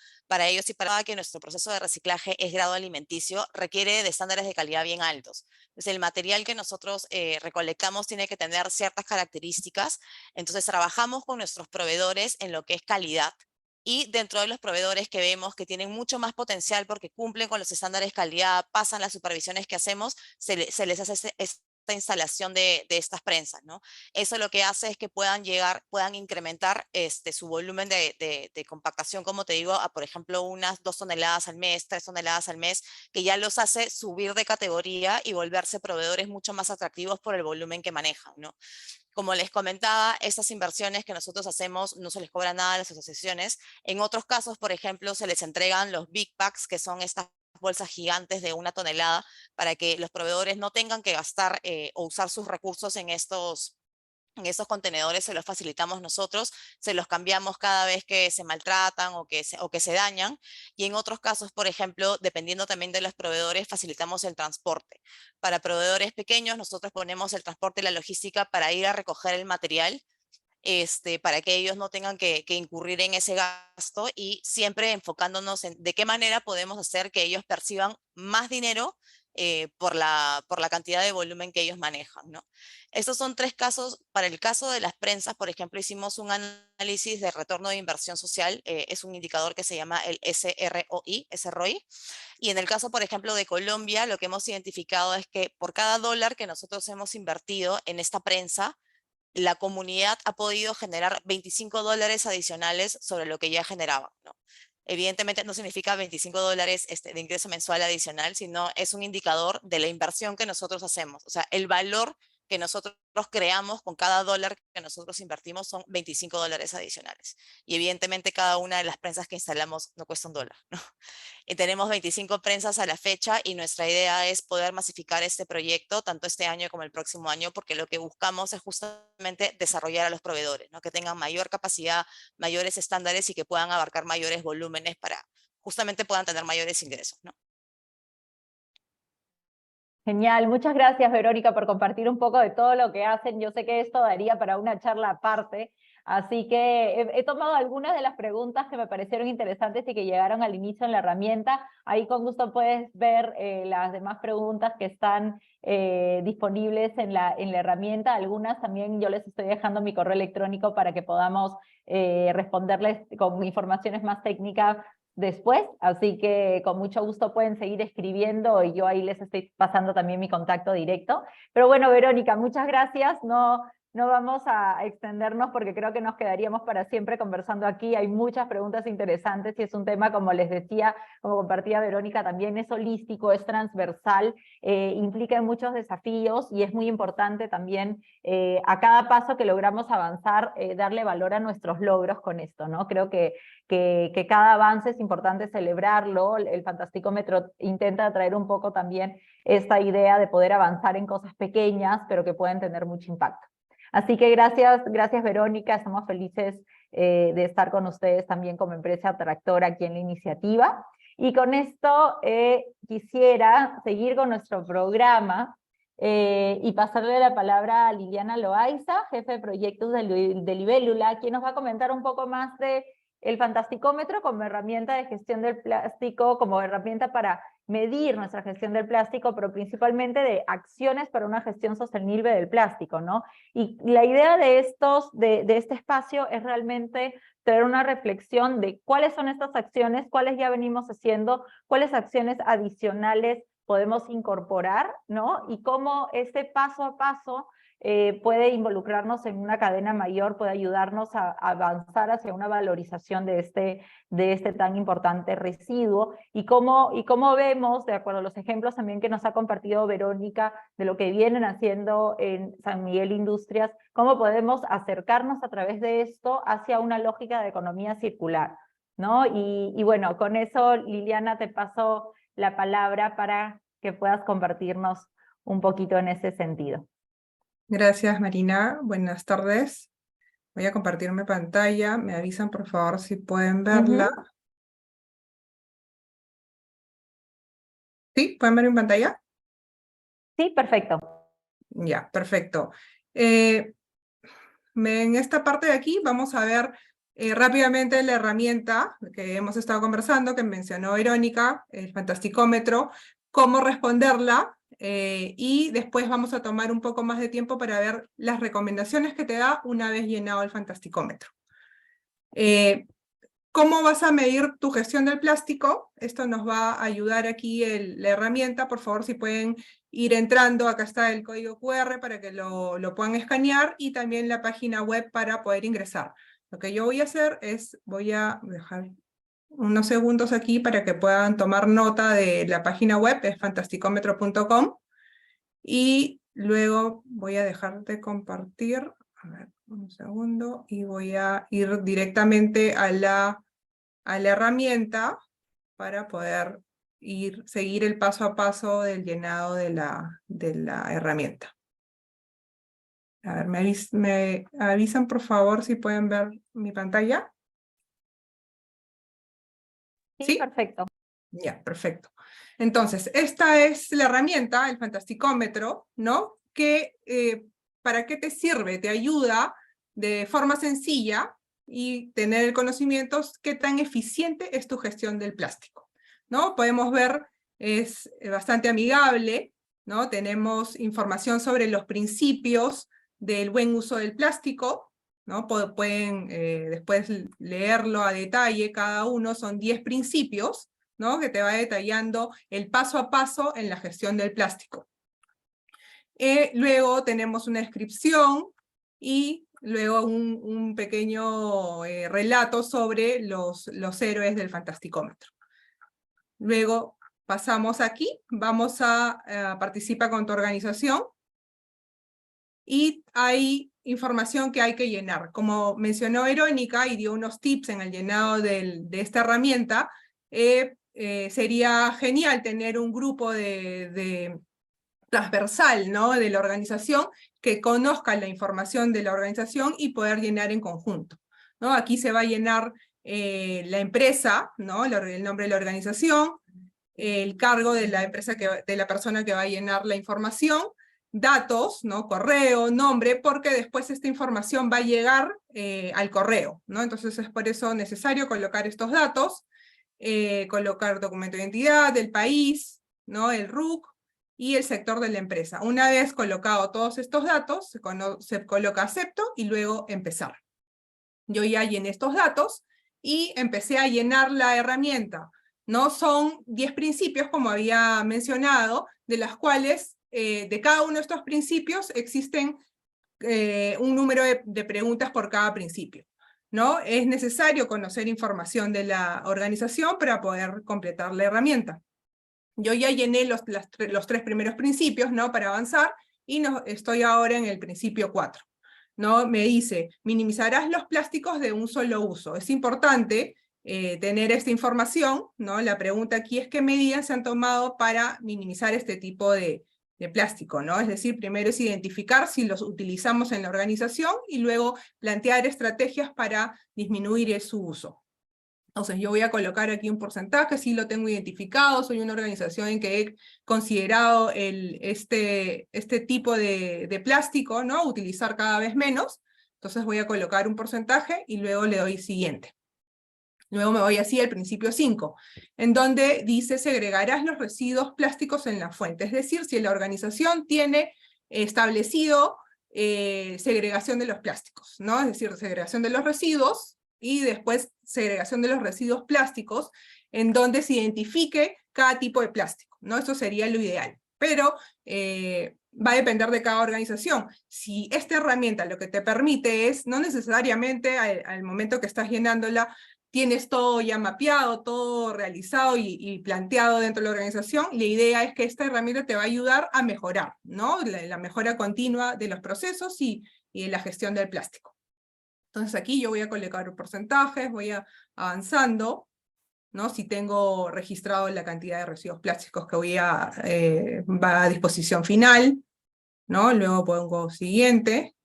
ellos y para que nuestro proceso de reciclaje es grado alimenticio, requiere de estándares de calidad bien altos. Entonces, el material que nosotros recolectamos tiene que tener ciertas características. Entonces, trabajamos con nuestros proveedores en lo que es calidad. Y dentro de los proveedores que vemos que tienen mucho más potencial porque cumplen con los estándares de calidad, pasan las supervisiones que hacemos, se les hace esta instalación de estas prensas, ¿no? Eso lo que hace es que puedan incrementar su volumen de compactación, como te digo, a por ejemplo unas 2 toneladas al mes, 3 toneladas al mes, que ya los hace subir de categoría y volverse proveedores mucho más atractivos por el volumen que manejan, ¿no? Como les comentaba, estas inversiones que nosotros hacemos no se les cobra nada a las asociaciones. En otros casos, por ejemplo, se les entregan los Big Packs, que son estas bolsas gigantes de 1 tonelada, para que los proveedores no tengan que gastar o usar sus recursos en Esos contenedores se los facilitamos nosotros, se los cambiamos cada vez que se maltratan o que se dañan. Y en otros casos, por ejemplo, dependiendo también de los proveedores, facilitamos el transporte. Para proveedores pequeños, nosotros ponemos el transporte y la logística para ir a recoger el material, para que ellos no tengan que incurrir en ese gasto, y siempre enfocándonos en de qué manera podemos hacer que ellos perciban más dinero por la cantidad de volumen que ellos manejan, ¿no? Estos son 3 casos. Para el caso de las prensas, por ejemplo, hicimos un análisis de retorno de inversión social, es un indicador que se llama el SROI. Y en el caso, por ejemplo, de Colombia, lo que hemos identificado es que por cada dólar que nosotros hemos invertido en esta prensa, la comunidad ha podido generar $25 adicionales sobre lo que ya generaba, ¿no? Evidentemente no significa $25 de ingreso mensual adicional, sino es un indicador de la inversión que nosotros hacemos. O sea, el valor que nosotros creamos con cada dólar que nosotros invertimos son $25 adicionales. Y evidentemente cada una de las prensas que instalamos no cuesta $1, ¿no? Tenemos 25 prensas a la fecha, y nuestra idea es poder masificar este proyecto tanto este año como el próximo año, porque lo que buscamos es justamente desarrollar a los proveedores, ¿no? Que tengan mayor capacidad, mayores estándares, y que puedan abarcar mayores volúmenes para justamente puedan tener mayores ingresos, ¿no? Genial, muchas gracias Verónica por compartir un poco de todo lo que hacen. Yo sé que esto daría para una charla aparte, así que he tomado algunas de las preguntas que me parecieron interesantes y que llegaron al inicio en la herramienta. Ahí con gusto puedes ver las demás preguntas que están disponibles en la herramienta. Algunas también yo les estoy dejando mi correo electrónico para que podamos responderles con informaciones más técnicas después, así que con mucho gusto pueden seguir escribiendo y yo ahí les estoy pasando también mi contacto directo. Pero bueno, Verónica, muchas gracias. No vamos a extendernos porque creo que nos quedaríamos para siempre conversando aquí. Hay muchas preguntas interesantes y es un tema, como les decía, como compartía Verónica, también es holístico, es transversal, implica muchos desafíos y es muy importante también a cada paso que logramos avanzar, darle valor a nuestros logros con esto, ¿no? Creo que cada avance es importante celebrarlo. El Fantasticómetro intenta traer un poco también esta idea de poder avanzar en cosas pequeñas, pero que pueden tener mucho impacto. Así que gracias Verónica, estamos felices de estar con ustedes también como empresa tractora aquí en la iniciativa. Y con esto quisiera seguir con nuestro programa y pasarle la palabra a Liliana Loaiza, jefe de proyectos de Libélula, quien nos va a comentar un poco más de el Fantasticómetro como herramienta de gestión del plástico, como herramienta para medir nuestra gestión del plástico, pero principalmente de acciones para una gestión sostenible del plástico, ¿no? Y la idea de este espacio es realmente traer una reflexión de cuáles son estas acciones, cuáles ya venimos haciendo, cuáles acciones adicionales podemos incorporar, ¿no? Y cómo este paso a paso puede involucrarnos en una cadena mayor, puede ayudarnos a avanzar hacia una valorización de este tan importante residuo, y cómo vemos, de acuerdo a los ejemplos también que nos ha compartido Verónica, de lo que vienen haciendo en San Miguel Industrias, cómo podemos acercarnos a través de esto hacia una lógica de economía circular, ¿no? Y bueno, con eso, Liliana, te paso la palabra para que puedas compartirnos un poquito en ese sentido. Gracias, Marina. Buenas tardes. Voy a compartir mi pantalla. Me avisan, por favor, si pueden verla. ¿Sí? ¿Pueden ver mi pantalla? Sí, perfecto. Ya, perfecto. En esta parte de aquí vamos a ver rápidamente la herramienta que hemos estado conversando, que mencionó Verónica, el Fantasticómetro, cómo responderla, y después vamos a tomar un poco más de tiempo para ver las recomendaciones que te da una vez llenado el Fantasticómetro. ¿Cómo vas a medir tu gestión del plástico? Esto nos va a ayudar aquí la herramienta. Por favor, si pueden ir entrando, acá está el código QR para que lo puedan escanear, y también la página web para poder ingresar. Lo que yo voy a hacer es, voy a dejar unos segundos aquí para que puedan tomar nota de la página web, es fantasticómetro.com, y luego voy a dejar de compartir. A ver, un segundo, y voy a ir directamente a la herramienta para poder seguir el paso a paso del llenado de la herramienta. A ver, me avisan por favor si pueden ver mi pantalla. Sí, perfecto. Ya, perfecto. Entonces, esta es la herramienta, el Fantasticómetro, ¿no? Que, ¿para qué te sirve? Te ayuda de forma sencilla y tener el conocimiento qué tan eficiente es tu gestión del plástico, ¿no? Podemos ver, es bastante amigable, ¿no? Tenemos información sobre los principios del buen uso del plástico, ¿no? Pueden después leerlo a detalle, cada uno son 10 principios, ¿no? Que te va detallando el paso a paso en la gestión del plástico. Luego tenemos una descripción y luego un pequeño relato sobre los héroes del Fantasticómetro. Luego pasamos aquí, vamos a participar con tu organización y hay información que hay que llenar. Como mencionó Verónica y dio unos tips en el llenado de esta herramienta, sería genial tener un grupo transversal, ¿no? De la organización que conozca la información de la organización y poder llenar en conjunto, ¿no? Aquí se va a llenar la empresa, ¿no? El nombre de la organización, el cargo de la empresa de la persona que va a llenar la información, datos, ¿no? Correo, nombre, porque después esta información va a llegar al correo, ¿no? Entonces es por eso necesario colocar estos datos, colocar documento de identidad, del país, ¿no? El RUC y el sector de la empresa. Una vez colocado todos estos datos, se coloca acepto y luego empezar. Yo ya llené estos datos y empecé a llenar la herramienta. ¿No? Son 10 principios, como había mencionado, de las cuales, de cada uno de estos principios, existen un número de preguntas por cada principio, ¿no? Es necesario conocer información de la organización para poder completar la herramienta. Yo ya llené los 3 primeros principios, ¿no? Para avanzar, y estoy ahora en el principio 4. ¿No? Me dice, minimizarás los plásticos de un solo uso. Es importante tener esta información, ¿no? La pregunta aquí es qué medidas se han tomado para minimizar este tipo de plástico, ¿no? Es decir, primero es identificar si los utilizamos en la organización y luego plantear estrategias para disminuir su uso. Entonces yo voy a colocar aquí un porcentaje, si lo tengo identificado, soy una organización en que he considerado este tipo de plástico, ¿no? Utilizar cada vez menos, entonces voy a colocar un porcentaje y luego le doy siguiente. Luego me voy así al principio 5, en donde dice segregarás los residuos plásticos en la fuente, es decir, si la organización tiene establecido segregación de los plásticos, ¿no? Es decir, segregación de los residuos, y después segregación de los residuos plásticos, en donde se identifique cada tipo de plástico, ¿no? Eso sería lo ideal, pero va a depender de cada organización. Si esta herramienta lo que te permite es, no necesariamente al momento que estás llenándola, tienes todo ya mapeado, todo realizado y planteado dentro de la organización, la idea es que esta herramienta te va a ayudar a mejorar, ¿no? La mejora continua de los procesos y de la gestión del plástico. Entonces aquí yo voy a colocar porcentajes, voy avanzando, ¿no? Si tengo registrado la cantidad de residuos plásticos que va a disposición final, ¿no? Luego pongo siguiente.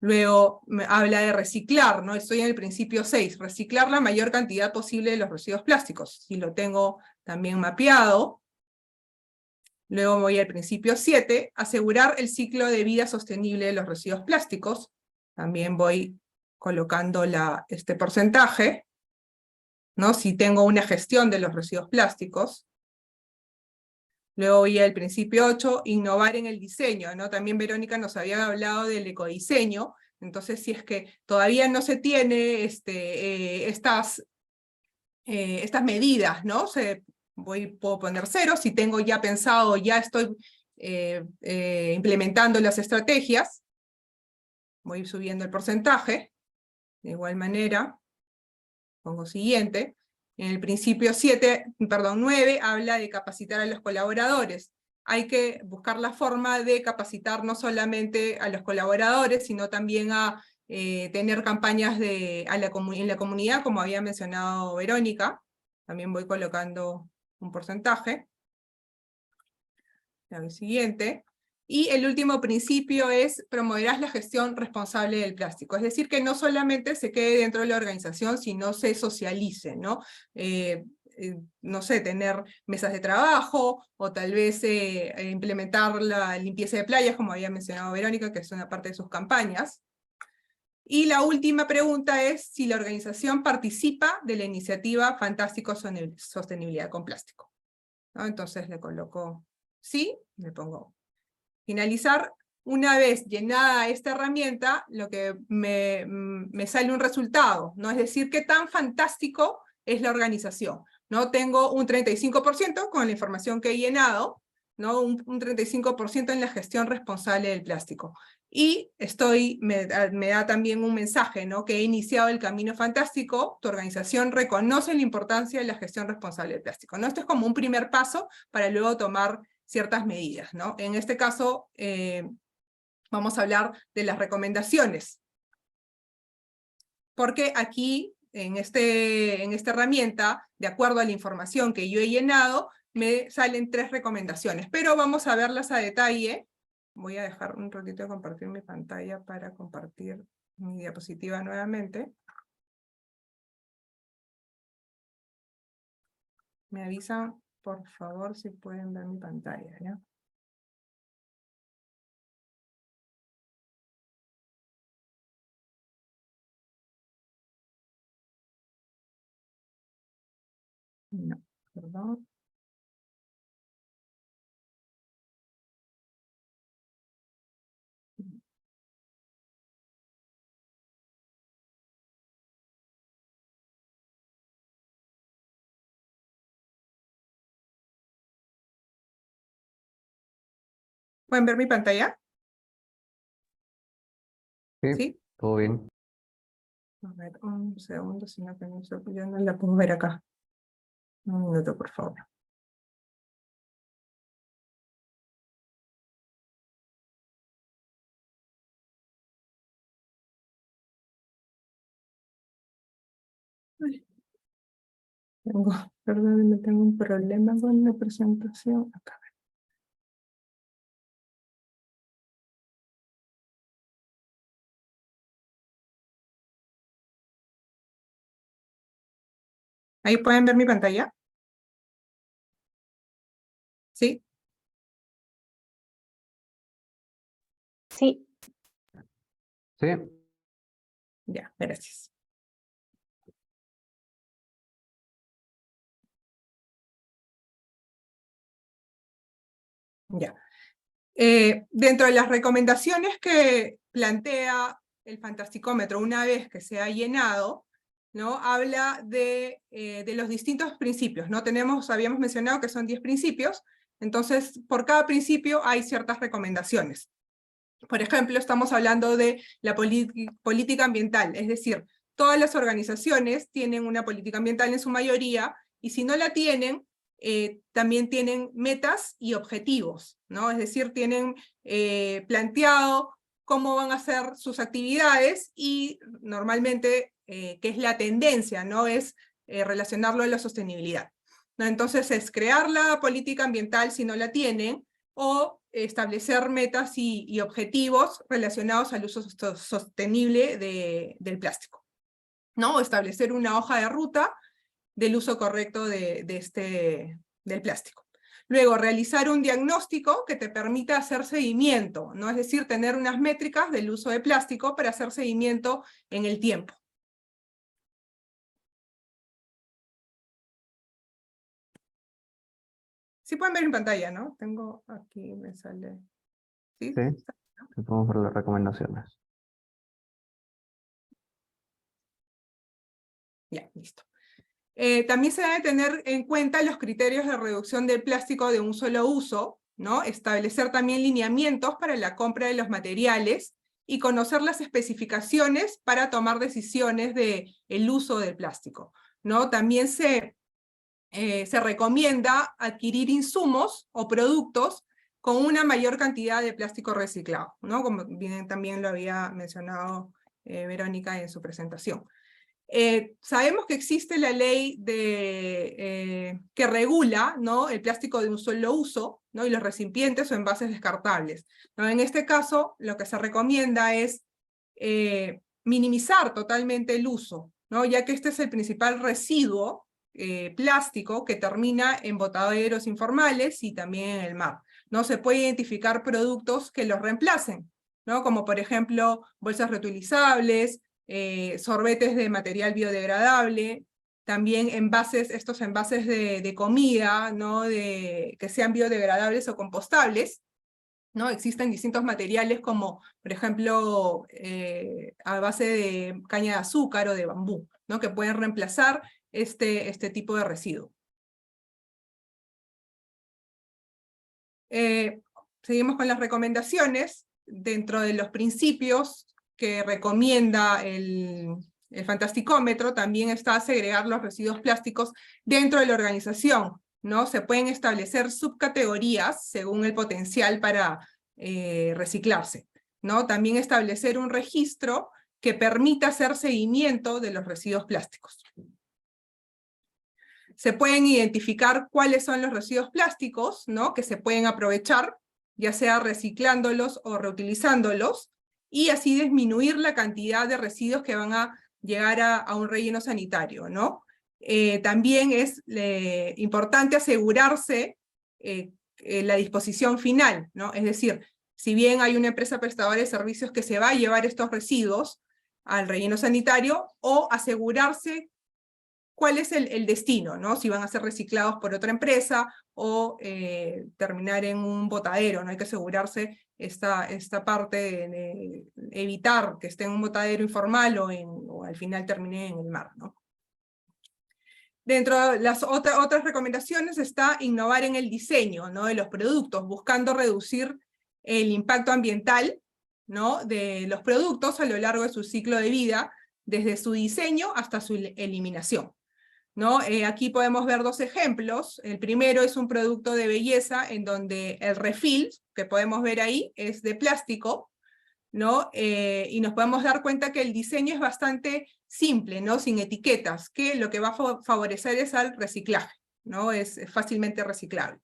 Luego me habla de reciclar, ¿no? Estoy en el principio 6, reciclar la mayor cantidad posible de los residuos plásticos. Si lo tengo también mapeado. Luego voy al principio 7, asegurar el ciclo de vida sostenible de los residuos plásticos. También voy colocando este porcentaje, ¿no? Si tengo una gestión de los residuos plásticos. Luego voy al principio 8, innovar en el diseño, ¿no? También Verónica nos había hablado del ecodiseño, entonces si es que todavía no se tiene estas medidas, ¿no? Puedo poner 0, si tengo ya pensado, ya estoy implementando las estrategias, voy subiendo el porcentaje, de igual manera, pongo siguiente. En el principio 9 habla de capacitar a los colaboradores. Hay que buscar la forma de capacitar no solamente a los colaboradores, sino también a tener campañas en la comunidad, como había mencionado Verónica. También voy colocando un porcentaje. El siguiente. Y el último principio es promoverás la gestión responsable del plástico. Es decir, que no solamente se quede dentro de la organización, sino se socialice, ¿no? No sé, tener mesas de trabajo, o tal vez implementar la limpieza de playas, como había mencionado Verónica, que es una parte de sus campañas. Y la última pregunta es si la organización participa de la iniciativa Fantástico Sostenibilidad con Plástico, ¿no? Entonces le coloco sí, le pongo finalizar. Una vez llenada esta herramienta, lo que me sale un resultado, ¿no? Es decir, qué tan fantástico es la organización, ¿no? Tengo un 35% con la información que he llenado, ¿no? Un 35% en la gestión responsable del plástico. Y me da también un mensaje, ¿no? Que he iniciado el camino fantástico, tu organización reconoce la importancia de la gestión responsable del plástico, ¿no? Esto es como un primer paso para luego tomar ciertas medidas, ¿no? En este caso, vamos a hablar de las recomendaciones. Porque aquí, en esta herramienta, de acuerdo a la información que yo he llenado, me salen 3 recomendaciones, pero vamos a verlas a detalle. Voy a dejar un ratito de compartir mi pantalla para compartir mi diapositiva nuevamente. Me avisan, por favor, si pueden ver mi pantalla, ¿ya? No, perdón. ¿Pueden ver mi pantalla? Sí, ¿Sí? todo bien. A ver, un segundo, si no, yo no la puedo ver acá. Un minuto, por favor. Ay, perdónenme, tengo un problema con la presentación. Acá. ¿Ahí pueden ver mi pantalla? ¿Sí? Sí. Sí, Ya, gracias. Ya. Dentro de las recomendaciones que plantea el Fantasticómetro, una vez que se ha llenado, ¿no? Habla de los distintos principios, ¿no? Habíamos mencionado que son 10 principios, entonces por cada principio hay ciertas recomendaciones. Por ejemplo, estamos hablando de la política ambiental, es decir, todas las organizaciones tienen una política ambiental en su mayoría, y si no la tienen, también tienen metas y objetivos, ¿no? Es decir, tienen planteado cómo van a hacer sus actividades, y normalmente, que es la tendencia, ¿no? Es relacionarlo a la sostenibilidad, ¿no? Entonces es crear la política ambiental si no la tienen, o establecer metas y objetivos relacionados al uso sostenible del plástico, ¿no? O establecer una hoja de ruta del uso correcto del plástico. Luego, realizar un diagnóstico que te permita hacer seguimiento, ¿no? Es decir, tener unas métricas del uso de plástico para hacer seguimiento en el tiempo. Sí pueden ver en pantalla, ¿no? Tengo aquí, me sale. ¿Sí? sí, podemos ver las recomendaciones. Ya, listo. También se debe tener en cuenta los criterios de reducción del plástico de un solo uso, ¿no? Establecer también lineamientos para la compra de los materiales y conocer las especificaciones para tomar decisiones del uso del plástico, ¿no? También se recomienda adquirir insumos o productos con una mayor cantidad de plástico reciclado, ¿no? Como bien también lo había mencionado Verónica en su presentación. Sabemos que existe la ley que regula, ¿no?, el plástico de un solo uso, ¿no?, y los recipientes o envases descartables, ¿no? En este caso, lo que se recomienda es minimizar totalmente el uso, ¿no?, ya que este es el principal residuo plástico que termina en botaderos informales y también en el mar. ¿No? Se puede identificar productos que los reemplacen, ¿no?, como por ejemplo bolsas reutilizables, sorbetes de material biodegradable, también envases, estos envases de comida, ¿no?, que sean biodegradables o compostables, ¿no? Existen distintos materiales como, por ejemplo, a base de caña de azúcar o de bambú, ¿no?, que pueden reemplazar este tipo de residuo. Seguimos con las recomendaciones. Dentro de los principios que recomienda el Fantasticómetro, también está segregar los residuos plásticos dentro de la organización, ¿no? Se pueden establecer subcategorías según el potencial para reciclarse, ¿no? También establecer un registro que permita hacer seguimiento de los residuos plásticos. Se pueden identificar cuáles son los residuos plásticos, ¿no?, que se pueden aprovechar, ya sea reciclándolos o reutilizándolos, y así disminuir la cantidad de residuos que van a llegar a un relleno sanitario, ¿no? También es importante asegurarse la disposición final, ¿no? Es decir, si bien hay una empresa prestadora de servicios que se va a llevar estos residuos al relleno sanitario, o asegurarse cuál es el destino, ¿no? Si van a ser reciclados por otra empresa o terminar en un botadero, ¿no? Hay que asegurarse esta parte de evitar que esté en un botadero informal o al final termine en el mar, ¿no? Dentro de las otras recomendaciones está innovar en el diseño, ¿no?, de los productos, buscando reducir el impacto ambiental, ¿no?, de los productos a lo largo de su ciclo de vida, desde su diseño hasta su eliminación, ¿no? Aquí podemos ver dos ejemplos. El primero es un producto de belleza en donde el refil, que podemos ver ahí, es de plástico, ¿no? Y nos podemos dar cuenta que el diseño es bastante simple, ¿no?, sin etiquetas, que lo que va a favorecer es al reciclaje, ¿no? Es fácilmente reciclable.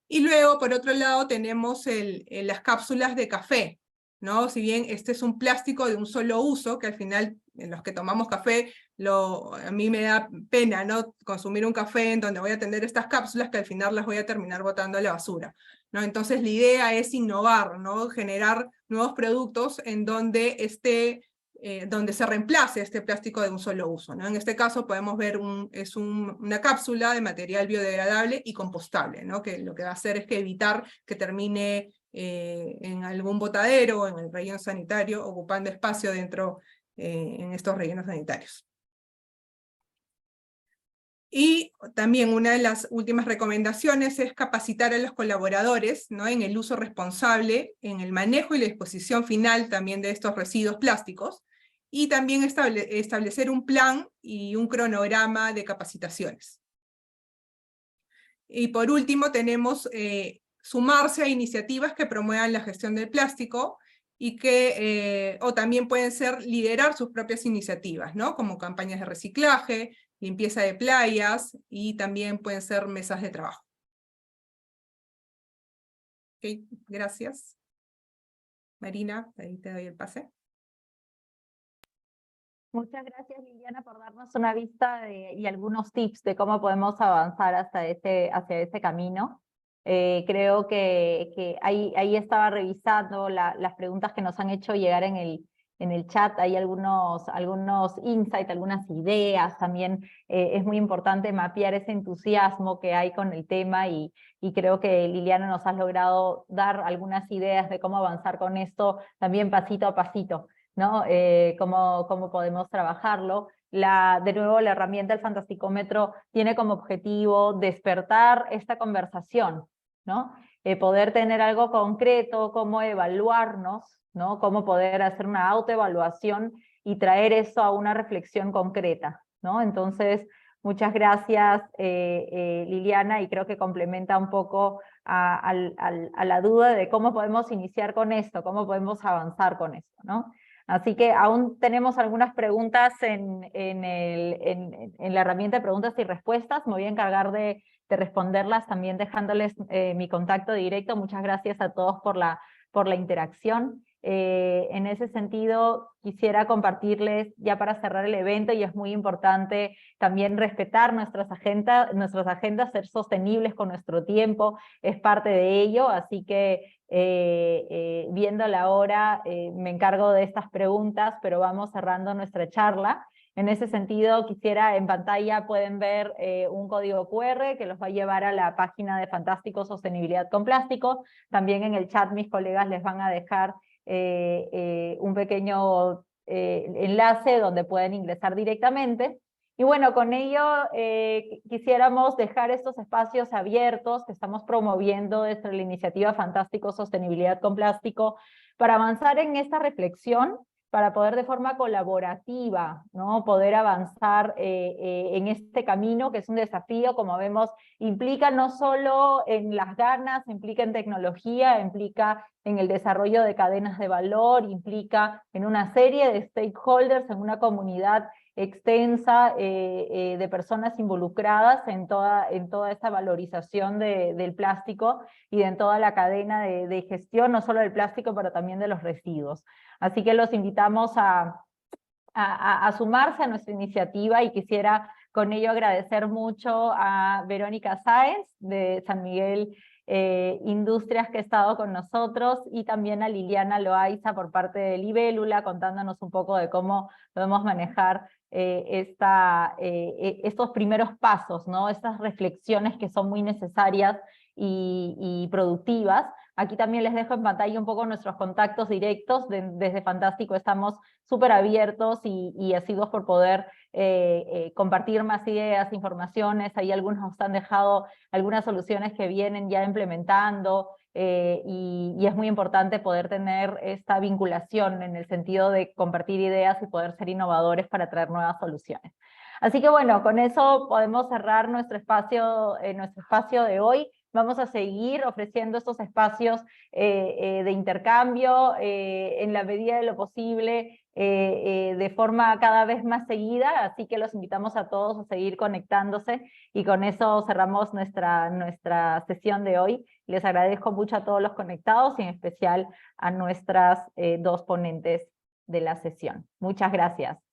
Y luego, por otro lado, tenemos las cápsulas de café, ¿no? Si bien este es un plástico de un solo uso, que al final, en los que tomamos café, a mí me da pena, ¿no?, consumir un café en donde voy a tener estas cápsulas que al final las voy a terminar botando a la basura, ¿no? Entonces la idea es innovar, ¿no?, generar nuevos productos en donde donde se reemplace este plástico de un solo uso, ¿no? En este caso podemos ver una cápsula de material biodegradable y compostable, ¿no?, que lo que va a hacer es que evitar que termine en algún botadero o en el relleno sanitario, ocupando espacio dentro en estos rellenos sanitarios. Y también una de las últimas recomendaciones es capacitar a los colaboradores, ¿no?, en el uso responsable, en el manejo y la disposición final también de estos residuos plásticos, y también establecer un plan y un cronograma de capacitaciones. Y por último tenemos sumarse a iniciativas que promuevan la gestión del plástico, y o también pueden ser liderar sus propias iniciativas, ¿no?, como campañas de reciclaje, limpieza de playas, y también pueden ser mesas de trabajo. Ok, gracias. Marina, ahí te doy el pase. Muchas gracias, Liliana, por darnos una vista y algunos tips de cómo podemos avanzar hacia ese camino. Creo que ahí estaba revisando las preguntas que nos han hecho llegar en el chat. Hay algunos insights, algunas ideas. También es muy importante mapear ese entusiasmo que hay con el tema, y creo que, Liliana, nos has logrado dar algunas ideas de cómo avanzar con esto, también pasito a pasito, ¿no? Cómo podemos trabajarlo. De nuevo, la herramienta del Fantasticómetro tiene como objetivo despertar esta conversación, ¿no? Poder tener algo concreto, cómo evaluarnos, ¿no?, cómo poder hacer una autoevaluación y traer eso a una reflexión concreta, ¿no? Entonces, muchas gracias, Liliana, y creo que complementa un poco a la duda de cómo podemos iniciar con esto, cómo podemos avanzar con esto, ¿no? Así que aún tenemos algunas preguntas en la herramienta de preguntas y respuestas. Me voy a encargar de responderlas también dejándoles mi contacto directo. Muchas gracias a todos por la interacción. En ese sentido, quisiera compartirles ya para cerrar el evento, y es muy importante también respetar nuestras agendas, ser sostenibles con nuestro tiempo, es parte de ello, así que viendo la hora, me encargo de estas preguntas, pero vamos cerrando nuestra charla. En ese sentido, quisiera, en pantalla pueden ver un código QR que los va a llevar a la página de Fantástico Sostenibilidad con Plástico. También en el chat mis colegas les van a dejar un pequeño enlace donde pueden ingresar directamente. Y bueno, con ello quisiéramos dejar estos espacios abiertos que estamos promoviendo desde la iniciativa Fantástico Sostenibilidad con Plástico para avanzar en esta reflexión, para poder de forma colaborativa, ¿no? Poder avanzar en este camino, que es un desafío, como vemos, implica no solo en las ganas, implica en tecnología, implica en el desarrollo de cadenas de valor, implica en una serie de stakeholders, en una comunidad extensa de personas involucradas en toda esta valorización del plástico y en toda la cadena de gestión, no solo del plástico, pero también de los residuos. Así que los invitamos a sumarse a nuestra iniciativa, y quisiera con ello agradecer mucho a Verónica Sáenz de San Miguel Industrias, que ha estado con nosotros, y también a Liliana Loaiza por parte de Libélula, contándonos un poco de cómo podemos manejar estos primeros pasos, ¿no? Estas reflexiones que son muy necesarias y productivas. Aquí también les dejo en pantalla un poco nuestros contactos directos. Desde Fantástico estamos súper abiertos y asiduos por poder compartir más ideas, informaciones. Ahí algunos nos han dejado algunas soluciones que vienen ya implementando, y es muy importante poder tener esta vinculación en el sentido de compartir ideas y poder ser innovadores para traer nuevas soluciones. Así que bueno, con eso podemos cerrar nuestro espacio de hoy. Vamos a seguir ofreciendo estos espacios de intercambio en la medida de lo posible, de forma cada vez más seguida, así que los invitamos a todos a seguir conectándose, y con eso cerramos nuestra sesión de hoy. Les agradezco mucho a todos los conectados y en especial a nuestras dos ponentes de la sesión. Muchas gracias.